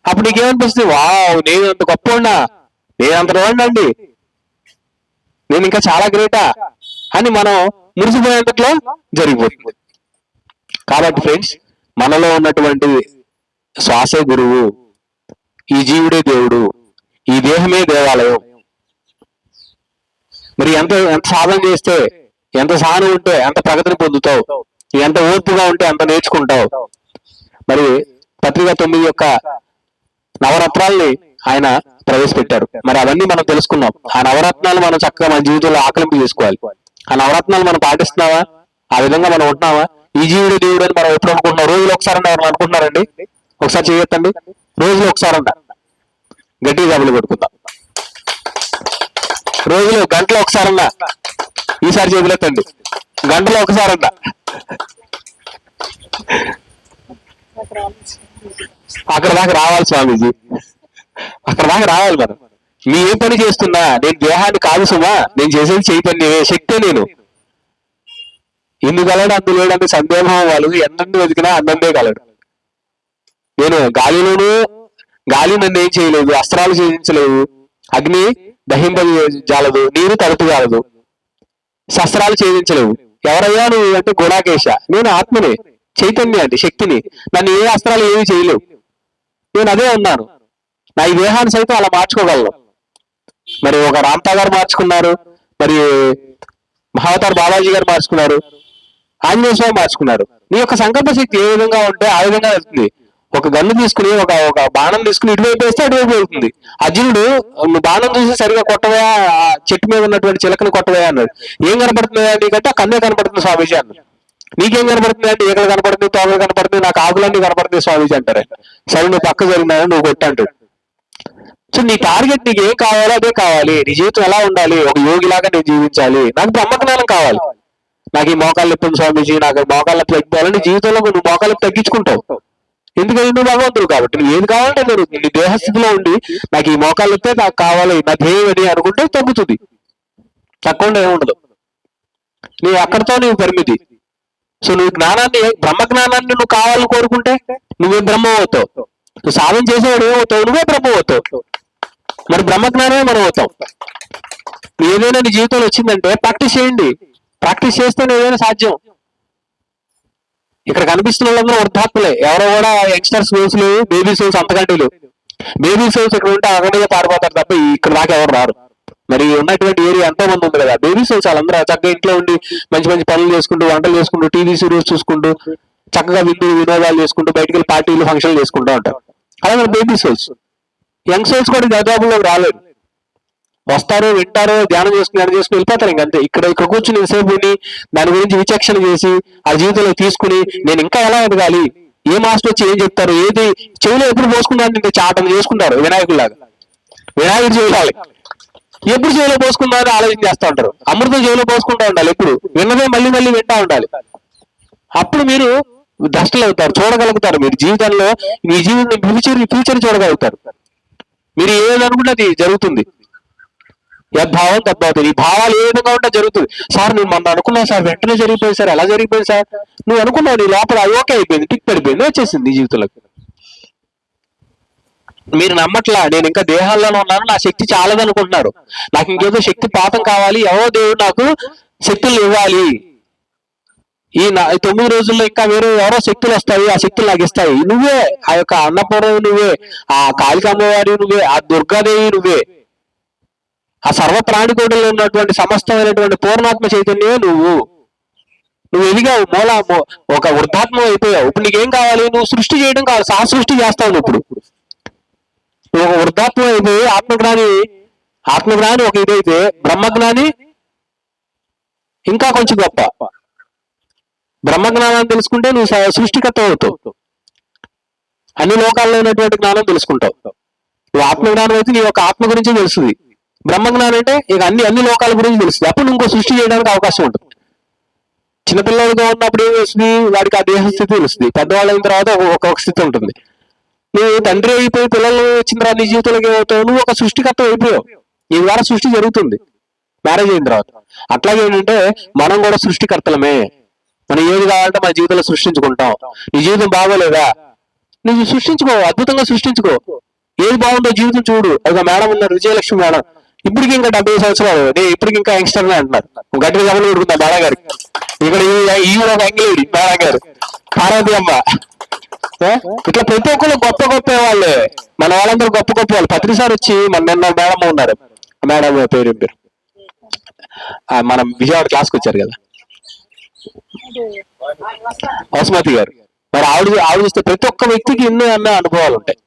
అప్పుడు నీకేమనిపిస్తుంది? వావ్, నేను అంత గొప్పవాడినా, నేను అంత వాడినండి, నేను ఇంకా చాలా గ్రేటా అని మనం మురిసిపోయేంతట్లో జరిగిపోతుంది. కాబట్టి ఫ్రెండ్స్, మనలో ఉన్నటువంటి శ్వాసే గురువు, ఈ జీవుడే దేవుడు, ఈ దేహమే దేవాలయం. మరి ఎంత సాధన చేస్తే, ఎంత సహనం ఉంటే ఎంత ప్రగతిని పొందుతావు, ఎంత ఓర్పుగా ఉంటే ఎంత నేర్చుకుంటావు. మరి పత్రిక 9 యొక్క నవరత్నాల్ని ఆయన ప్రవేశపెట్టారు. మరి అవన్నీ మనం తెలుసుకున్నాం. ఆ నవరత్నాలు మనం చక్కగా మన జీవితంలో ఆకలింపు చేసుకోవాలి. ఆ నవరత్నాలు మనం పాటిస్తున్నావా? ఆ విధంగా మనం ఉంటున్నావా? ఈ జీవుడు దేవుడు అని మనం ఎప్పుడు అనుకుంటున్నాం? రోజులు ఒకసారి ఎవరు అనుకుంటున్నారండి? ఒకసారి చేయొద్దండి. రోజులు ఒకసారి అంట గట్టిగా డబ్బులు కొట్టుకుందాం. రోజులు గంటలో ఒకసారన్నా, ఈసారి చేతులెత్తండి, గంటలో ఒకసారన్నా. అక్కడ దాకా రావాలి స్వామీజీ, అక్కడ దాకా రావాలి. మనం మీ ఏ పని చేస్తున్నా, నేను దేహాన్ని కాదు సుమా, నేను చేసేది చైతన్యమే, శక్తే నేను. ఇందుకు కలడు అందు లేడు అందు సందేహం వాళ్ళు ఎన్నందు వెతికినా అన్నందే కలడు. నేను గాలి నన్ను ఏం చేయలేదు, అస్త్రాలు ఛేదించలేదు, అగ్ని దహింపజాలదు, నీరు తడుపుగాలదు, శస్త్రాలు ఛేదించలేవు. ఎవరయ్యా నువ్వు అంటే గుణాకేశ, నేను ఆత్మని, చైతన్య అంటే శక్తిని, నన్ను ఏ అస్త్రాలు ఏమి చేయలేవు, నేను అదే ఉన్నాను. నా ఈ దేహాన్ని సైతం అలా మార్చుకోగలను. మరి ఒక రామ్తా గారు మార్చుకున్నారు, మరి మహావతార్ బాలాజీ గారు మార్చుకున్నారు, ఆంజనేయ స్వామి మార్చుకున్నారు. నీ యొక్క సంకల్ప శక్తి ఏ విధంగా ఉంటే ఆ విధంగా వెళ్తుంది. ఒక గన్ను తీసుకుని, ఒక బాణం తీసుకుని ఇటువైపు వేస్తే అటువైపు వెళ్తుంది. అర్జునుడు బాణం చూసి సరిగా కొట్టవా, చెట్టు మీద ఉన్నటువంటి చిలకని కొట్టవా అన్నాడు. ఏం కనపడుతుందా నీకంటే ఆ కన్నే కనపడుతుంది స్వామీజీ అన్నాడు. నీకేం కనపడుతుంది అంటే ఈగలు కనపడుతుంది, తోగలు కనపడుతుంది, నాకు ఆకులన్నీ కనపడుతుంది స్వామీజీ అంటారు. సరే నువ్వు పక్క జరిగినా నువ్వు కొట్టంటాడు. సో నీ టార్గెట్ నీకు ఏం కావాలో అదే కావాలి. నీ జీవితం ఎలా ఉండాలి? ఒక యోగిలాగా నేను జీవించాలి, నాకు బ్రహ్మజ్ఞానం కావాలి, నాకు ఈ మోకాళ్ళు నొప్పి స్వామీజీ, నాకు మోకాళ్ళ తగ్గిపోవాలని జీవితంలో నువ్వు మోకాళ్ళకి తగ్గించుకుంటావు. ఎందుకంటే నువ్వు భగవంతుడు కాబట్టి. నువ్వు ఏది కావాలంటే నేను నీ దేహస్థితిలో ఉండి నాకు ఈ మోకాళ్ళు వస్తే నాకు కావాలి, నా ధ్యేయం అది అనుకుంటే తగ్గుతుంది, తక్కువ ఏముండదు. నీ అక్కడితో నీవు పరిమితి. సో నువ్వు జ్ఞానాన్ని, బ్రహ్మజ్ఞానాన్ని నువ్వు కావాలని కోరుకుంటే నువ్వే బ్రహ్మ అవుతావు. నువ్వు సాధన చేసేవాడు ఏమవుతావు? నువ్వే బ్రహ్మ అవుతావు. మరి బ్రహ్మజ్ఞానమే మనం అవుతాం. ఏదైనా నీ జీవితంలో వచ్చిందంటే ప్రాక్టీస్ చేయండి. ప్రాక్టీస్ చేస్తే ఏదైనా సాధ్యం. ఇక్కడ కనిపిస్తున్న వాళ్ళందరూ వృద్ధాత్ములే, ఎవరో కూడా యంగ్స్టర్ సోల్స్ లేవు, బేబీ సోల్స్ అంతకంటే లేవు. బేబీ సోల్స్ ఇక్కడ ఉంటే అక్కడిగా పారిపోతారు తప్ప ఇక్కడ దాకా ఎవరు రారు. మరి ఉన్నటువంటి ఏరియా ఎంతో మంది ఉంది కదా, బేబీ సోల్స్ వాళ్ళందరూ చక్కగా ఇంట్లో ఉండి మంచి మంచి పనులు చేసుకుంటూ, వంటలు చేసుకుంటూ, టీవీ సీరియల్స్ చూసుకుంటూ, చక్కగా వినోదాలు చేసుకుంటూ, బయటికి వెళ్ళి పార్టీలు ఫంక్షన్లు చేసుకుంటూ ఉంటారు. అలాగే బేబీ సోల్స్. యంగ్ సోల్స్ కూడా దాదాపులోకి రాలేదు. వస్తారు, వింటారు, ధ్యానం చేసుకుని వెళ్ళిపోతారు. ఇంకంతే. ఇక్కడ కూర్చుని సేపు ఉండి దాని గురించి విచక్షణ చేసి ఆ జీవితంలో తీసుకుని నేను ఇంకా ఎలా ఎదగాలి, ఏ మాస్టర్ వచ్చి ఏం చెప్తారు, ఏది చెవిలో ఎప్పుడు పోసుకుంటారు అంటే చాటం చేసుకుంటారు వినాయకుడిలాగా. వినాయకుడు చేయాలి, ఎప్పుడు చెవిలో పోసుకుందామని ఆలోచన చేస్తూ ఉంటారు. అమృతం చెవిలో పోసుకుంటూ ఉండాలి, ఎప్పుడు విన్నదే మళ్ళీ మళ్ళీ వింటా ఉండాలి. అప్పుడు మీరు దష్టలు అవుతారు, చూడగలుగుతారు. మీరు జీవితంలో మీ జీవితం ఫ్యూచర్ చూడగలుగుతారు. మీరు ఏదనుకుంటే అది జరుగుతుంది. యద్భావం తద్భావం. ఈ భావాలు ఏ విధంగా ఉంటే జరుగుతుంది. సార్ నేను మొన్న అనుకున్నాను సార్, వెంటనే జరిగిపోయింది సార్, ఎలా జరిగిపోయింది సార్? నువ్వు అనుకున్నావు, నీ లోపల అది ఓకే అయిపోయింది, టిక్ పడిపోయింది, వచ్చేసింది నీ జీవితంలోకి. మీరు నమ్మట్లా, నేను ఇంకా దేహాల్లోనే ఉన్నాను, నా శక్తి చాలదనుకుంటున్నారు. నాకు ఇంకేదో శక్తి పాతం కావాలి, ఎవరో దేవుడు నాకు శక్తులు ఇవ్వాలి, ఈ 9 రోజుల్లో ఇంకా వేరే ఎవరో శక్తులు వస్తాయి, ఆ శక్తులు నాకు ఇస్తాయి. నువ్వే ఆ యొక్క అన్నపూర్ణవి, నువ్వే ఆ కాళికా అమ్మవారి, నువ్వే ఆ దుర్గాదేవి, నువ్వే ఆ సర్వ ప్రాణికోటిలో ఉన్నటువంటి సమస్తమైనటువంటి పూర్ణాత్మ చైతన్యమే నువ్వు. నువ్వు ఎదిగావు, ఒక వృద్ధాత్మ అయిపోయావు. ఇప్పుడు నీకేం కావాలి? నువ్వు సృష్టి చేయడం కావాలి, సహ సృష్టి చేస్తావు. ఇప్పుడు నువ్వు ఒక వృద్ధాత్మ అయిపోయి ఆత్మజ్ఞాని ఒక ఇదైతే, బ్రహ్మజ్ఞాని ఇంకా కొంచెం గొప్ప. బ్రహ్మజ్ఞానాన్ని తెలుసుకుంటే నువ్వు సృష్టికర్త అవుతావు, అన్ని లోకాల్లో ఉన్నటువంటి జ్ఞానం తెలుసుకుంటావు. నువ్వు ఆత్మజ్ఞానం అయితే నీ యొక్క ఆత్మ గురించి తెలుస్తుంది. బ్రహ్మజ్ఞానం అంటే ఇక అన్ని లోకాల గురించి తెలుస్తుంది. అప్పుడు ఇంకో సృష్టి చేయడానికి అవకాశం ఉంటుంది. చిన్నపిల్లలుగా ఉన్నప్పుడు ఏం తెలుస్తుంది? వాడికి ఆ దేహ స్థితి తెలుస్తుంది. పెద్దవాళ్ళు అయిన తర్వాత ఒక స్థితి ఉంటుంది. నువ్వు తండ్రి అయిపోయి పిల్లలు వచ్చిన తర్వాత నీ జీవితంలోకి ఏమవుతావు? నువ్వు ఒక సృష్టికర్త అయిపోయావు. నీ ద్వారా సృష్టి జరుగుతుంది మ్యారేజ్ అయిన తర్వాత. అట్లాగే ఏంటంటే మనం కూడా సృష్టికర్తలమే. మనం ఏది కావాలంటే మన జీవితంలో సృష్టించుకుంటాం. నీ జీవితం బాగోలేదా, నువ్వు సృష్టించుకో, అద్భుతంగా సృష్టించుకో. ఏది బాగుందో జీవితం చూడు. ఒక మేడం ఉన్నారు, విజయలక్ష్మి మేడం, ఇప్పటికి ఇంకా 70 సంవత్సరాలు, నేను ఇప్పటికి ఇంకా యంగ్స్టర్ అంటున్నారు. గట్టిగా గమనం పెడుతున్నా మేడం గారికి. ఇక్కడ ఈ ఒక అంగిలేడి మేడం గారు, పార్వతి అమ్మ. ఇట్లా ప్రతి ఒక్కరు గొప్ప గొప్ప వాళ్ళే, మన వాళ్ళందరూ గొప్ప గొప్ప వాళ్ళు. పత్రిసారి వచ్చి మన నిన్న మేడం ఉన్నారు, మేడం పేరు మనం విజయవాడ క్లాస్కి వచ్చారు కదా, వసుమతి గారు. మరి ఆవిడ చూస్తే ప్రతి ఒక్క వ్యక్తికి ఎన్నో అనుభవాలు ఉంటాయి.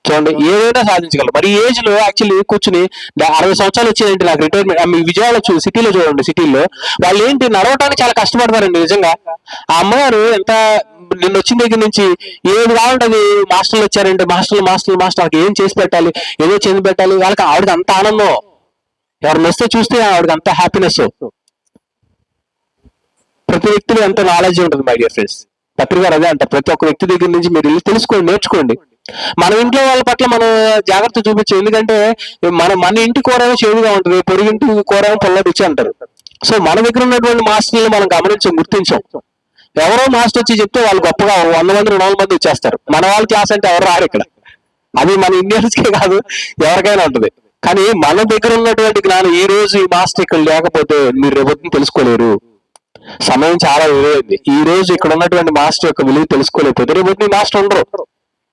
చూడండి, ఏదైనా సాధించగలరు. మరి ఈ ఏజ్ లో యాక్చువల్లీ కూర్చుని 60 సంవత్సరాలు వచ్చిందంటే నాకు రిటైర్మెంట్. మీ విజయవాడ సిటీలో చూడండి, సిటీలో వాళ్ళు ఏంటి నడవటానికి చాలా కష్టపడతారండి నిజంగా. ఆ అమ్మగారు ఎంత నిన్న వచ్చిన దగ్గర నుంచి ఏది కావాలంటే మాస్టర్లు వచ్చారంటే మాస్టర్లు ఏం చేసి పెట్టాలి, ఏదో చేసి పెట్టాలి. వాళ్ళకి ఆవిడకి అంత ఆనందం. ఎవరిని వస్తే చూస్తే ఆవిడకి అంత హ్యాపీనెస్. ప్రతి వ్యక్తిలో ఎంత నాలెడ్జ్ ఉంటుంది మై డియర్ ఫ్రెండ్స్. పత్రిక అదే అంట, ప్రతి ఒక్క వ్యక్తి దగ్గర నుంచి మీరు వెళ్ళి తెలుసుకోండి, నేర్చుకోండి. మన ఇంట్లో వాళ్ళ పట్ల మనం జాగ్రత్త చూపించాం. ఎందుకంటే మన ఇంటి కూరేమో చేదుగా ఉంటుంది, పొరుగింటి కూరేమో పొల్ల రుచి అంటారు. సో మన దగ్గర ఉన్నటువంటి మాస్టర్ని మనం గుర్తించాం. ఎవరో మాస్టర్ వచ్చి చెప్తే వాళ్ళు గొప్పగా 100 మంది 200 మంది వచ్చేస్తారు. మన వాళ్ళ క్లాస్ అంటే ఎవరు రారు ఇక్కడ. అది మన ఇండియన్స్కే కాదు, ఎవరికైనా ఉంటుంది. కానీ మన దగ్గర ఉన్నటువంటి జ్ఞానం, ఈ రోజు ఈ మాస్టర్ ఇక్కడ లేకపోతే మీరు రేపు తెలుసుకోలేరు. సమయం చాలా విలువైంది. ఈ రోజు ఇక్కడ ఉన్నటువంటి మాస్టర్ యొక్క విలువ తెలుసుకోలేకపోతే రేపు నీ మాస్టర్ ఉండరు.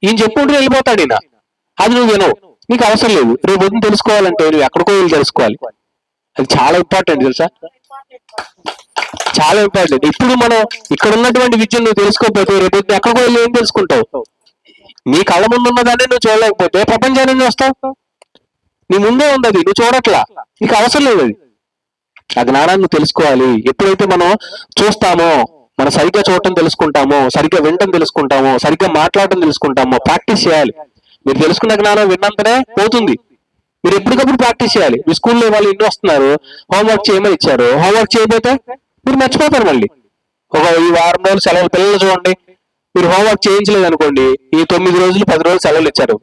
ఈయన చెప్పుకుంటూ వెళ్ళిపోతాడు. ఈయన అది నువ్వు వినవు, నీకు అవసరం లేదు. రేపు తెలుసుకోవాలంటే నువ్వు ఎక్కడికో వెళ్ళి తెలుసుకోవాలి. అది చాలా ఇంపార్టెంట్, తెలుసా, చాలా ఇంపార్టెంట్. ఇప్పుడు మనం ఇక్కడ ఉన్నటువంటి విద్యను నువ్వు తెలుసుకోకపోతే రేపు ఎక్కడికో వెళ్ళి ఏం తెలుసుకుంటావు? నీ కళ్ళ ముందు ఉన్నదాన్ని నువ్వు చూడలేకపోతే ప్రపంచాన్ని వస్తావు. నీ ముందే ఉంది, అది నువ్వు చూడట్లా, నీకు అవసరం లేదు. అది ఆ జ్ఞానాన్ని నువ్వు తెలుసుకోవాలి. ఎప్పుడైతే మనం చూస్తామో, మనం సరిగ్గా చూడటం తెలుసుకుంటామో, సరిగ్గా వినటం తెలుసుకుంటామో, సరిగ్గా మాట్లాడటం తెలుసుకుంటామో, ప్రాక్టీస్ చేయాలి. మీరు తెలుసుకున్న జ్ఞానం విన్నంతనే పోతుంది. మీరు ఎప్పటికప్పుడు ప్రాక్టీస్ చేయాలి. మీ స్కూల్లో వాళ్ళు ఇన్ని వస్తున్నారు, హోంవర్క్ చేయమని ఇచ్చారు, హోంవర్క్ చేయకపోతే మీరు మర్చిపోతారు. మళ్ళీ ఈ వారం రోజులు సెలవులు, పిల్లలు చూడండి, మీరు హోంవర్క్ చేయించలేదు అనుకోండి, ఈ 9 రోజులు 10 రోజులు సెలవులు ఇచ్చారు.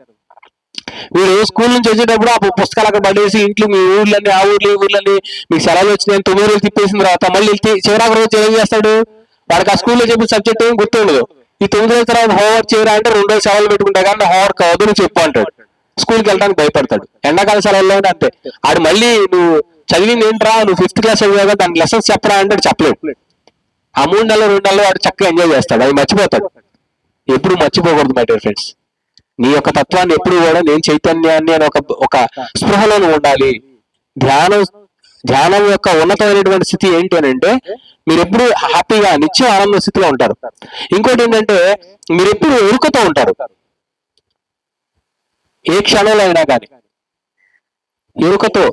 మీరు స్కూల్ నుంచి వచ్చేటప్పుడు ఆ పుస్తకాలు అక్కడ పడేసి ఇంట్లో మీ ఊర్లన్నీ, ఆ ఊర్లు ఈ ఊర్లన్నీ మీకు సెలవులు వచ్చినాయని 9 రోజులు తిప్పేసిన తర్వాత మళ్ళీ చివరాకు రోజు ఏం చేస్తాడు? వాడికి ఆ స్కూల్లో చెప్పిన సబ్జెక్ట్ ఏం గుర్తుండదు. ఈ 9 రోజుల తర్వాత హోంవర్క్ చేయరా అంటే 2 రోజులు సెలవులు పెట్టుకుంటా కానీ హోంవర్క్ అవ్వదు నువ్వు చెప్పు అంటాడు. స్కూల్కి వెళ్ళడానికి భయపడతాడు. ఎండాకాల సెలవుల్లో అంతే. ఆడు మళ్ళీ నువ్వు చదివింది ఏంట్రా, నువ్వు 5th క్లాస్ చదివాక దాని లెసన్స్ చెప్పరా అంటే చెప్పలేవు. ఆ 3 నెలలు 2 నెలలు వాడు చక్కగా ఎంజాయ్ చేస్తాడు, అది మర్చిపోతాడు. ఎప్పుడు మర్చిపోకూడదు మై డియర్ ఫ్రెండ్స్. నీ యొక్క తత్వాన్ని ఎప్పుడు కూడా నేను చైతన్యాన్ని అని ఒక స్పృహలో ఉండాలి. ధ్యానం యొక్క ఉన్నతమైనటువంటి స్థితి ఏంటి అని అంటే మీరు ఎప్పుడు హ్యాపీగా నిత్యం ఆనంద స్థితిలో ఉంటారు. ఇంకోటి ఏంటంటే మీరు ఎప్పుడు ఎరుకతో ఉంటారు. ఏ క్షణంలో అయినా కానీ ఎరుకతో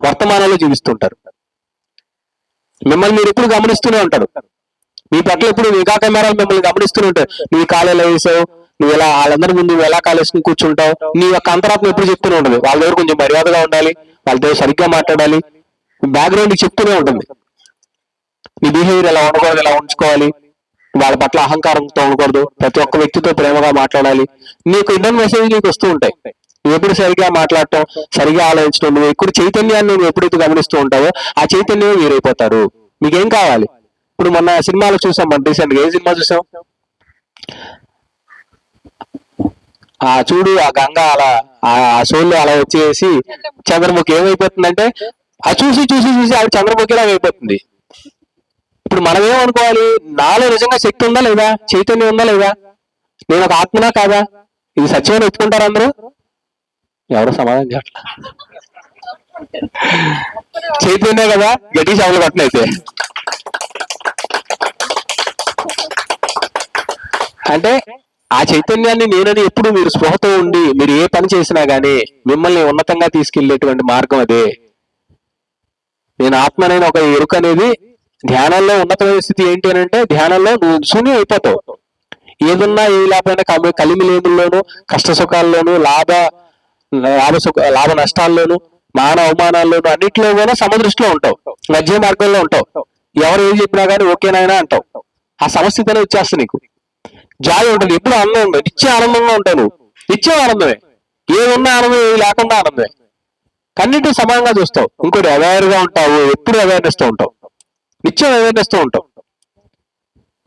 వర్తమానంలో జీవిస్తుంటారు. మిమ్మల్ని మీరు ఎప్పుడు గమనిస్తూనే ఉంటారు. మీ పట్ల ఎప్పుడు నిఘా కెమెరాలు మిమ్మల్ని గమనిస్తూనే ఉంటారు. నువ్వు కాలేలో వేసావు, నువ్వు ఎలా వాళ్ళందరి ముందు నువ్వు ఎలా కాలేసుకుని కూర్చుంటావు, నీ యొక్క అంతరాత్మ ఎప్పుడు చెప్తూనే ఉంటుంది. వాళ్ళ దగ్గర కొంచెం మర్యాదగా ఉండాలి, వాళ్ళ దగ్గర సరిగ్గా మాట్లాడాలి. బ్యాక్గ్రౌండ్ చెప్తూనే ఉంటుంది. నీ బిహేవియర్ ఎలా ఉండకూడదు, ఎలా ఉంచుకోవాలి, వాళ్ళ పట్ల అహంకారంతో ఉండకూడదు, ప్రతి ఒక్క వ్యక్తితో ప్రేమగా మాట్లాడాలి. నీకు ఇండియన్ మెసేజ్ నీకు వస్తూ ఉంటాయి. నువ్వు ఎప్పుడు సరిగా మాట్లాడటం, సరిగా ఆలోచించడం, నువ్వు ఎక్కువ చైతన్యాన్ని నువ్వు ఎప్పుడైతే గమనిస్తూ ఉంటావో ఆ చైతన్యం వీరైపోతారు. మీకేం కావాలి? ఇప్పుడు మొన్న సినిమాలో చూసాం, మన రీసెంట్ గా ఏ సినిమా చూసాం? ఆ చూడు, ఆ గంగ అలా ఆ సోళ్ళు అలా వచ్చేసి చంద్రముఖి ఏమైపోతుందంటే ఆ చూసి చూసి చూసి అది చంద్రముఖిలాగా అయిపోతుంది. ఇప్పుడు మనం ఏమనుకోవాలి? నాలో నిజంగా శక్తి ఉందా లేదా, చైతన్యం ఉందా లేదా, నేను ఒక ఆత్మనా కాదా? ఇది సత్యమని ఒప్పుకుంటారు అందరూ? ఎవరు సమాధానం చెప్పట్లా. చైతన్యం కదా, గట్టి సభలు కొట్టనైతే అంటే ఆ చైతన్యాన్ని నేనని ఎప్పుడు మీరు స్పృహతో ఉండి మీరు ఏ పని చేసినా గానీ మిమ్మల్ని ఉన్నతంగా తీసుకెళ్లేటువంటి మార్గం అదే. నేను ఆత్మ అనేది ఒక ఎరుక అనేది ధ్యానంలో ఉన్నతమైన స్థితి ఏంటి అని అంటే, ధ్యానంలో నువ్వు శూన్యం అయిపోతావు. ఏదున్నా ఏ లేకపోయినా కలిమిలేముల్లోనూ, కష్ట సుఖాల్లోనూ, లాభ నష్టాల్లోనూ, మాన అవమానాల్లోనూ అన్నింటిలో కూడా సమదృష్టిలో ఉంటావు, మధ్య మార్గంలో ఉంటావు. ఎవరు ఏం చెప్పినా కానీ ఓకేనాయనా అంటావు. ఆ సమస్థితి అనేది వచ్చేస్తుంది. నీకు జాలి ఉంటుంది, ఎప్పుడు ఆనందం ఉంటుంది, నిత్య ఆనందంగా ఉంటావు. నువ్వు నిత్యం ఆనందమే, ఏమున్నా ఆనందం, ఏది లేకుండా ఆనందమే, కన్నింటినీ సమానంగా చూస్తావు. ఇంకోటి అవేర్ గా ఉంటావు, ఎప్పుడు అవేర్నెస్ తో ఉంటావు, నిత్యం అవేర్నెస్ తో ఉంటావు.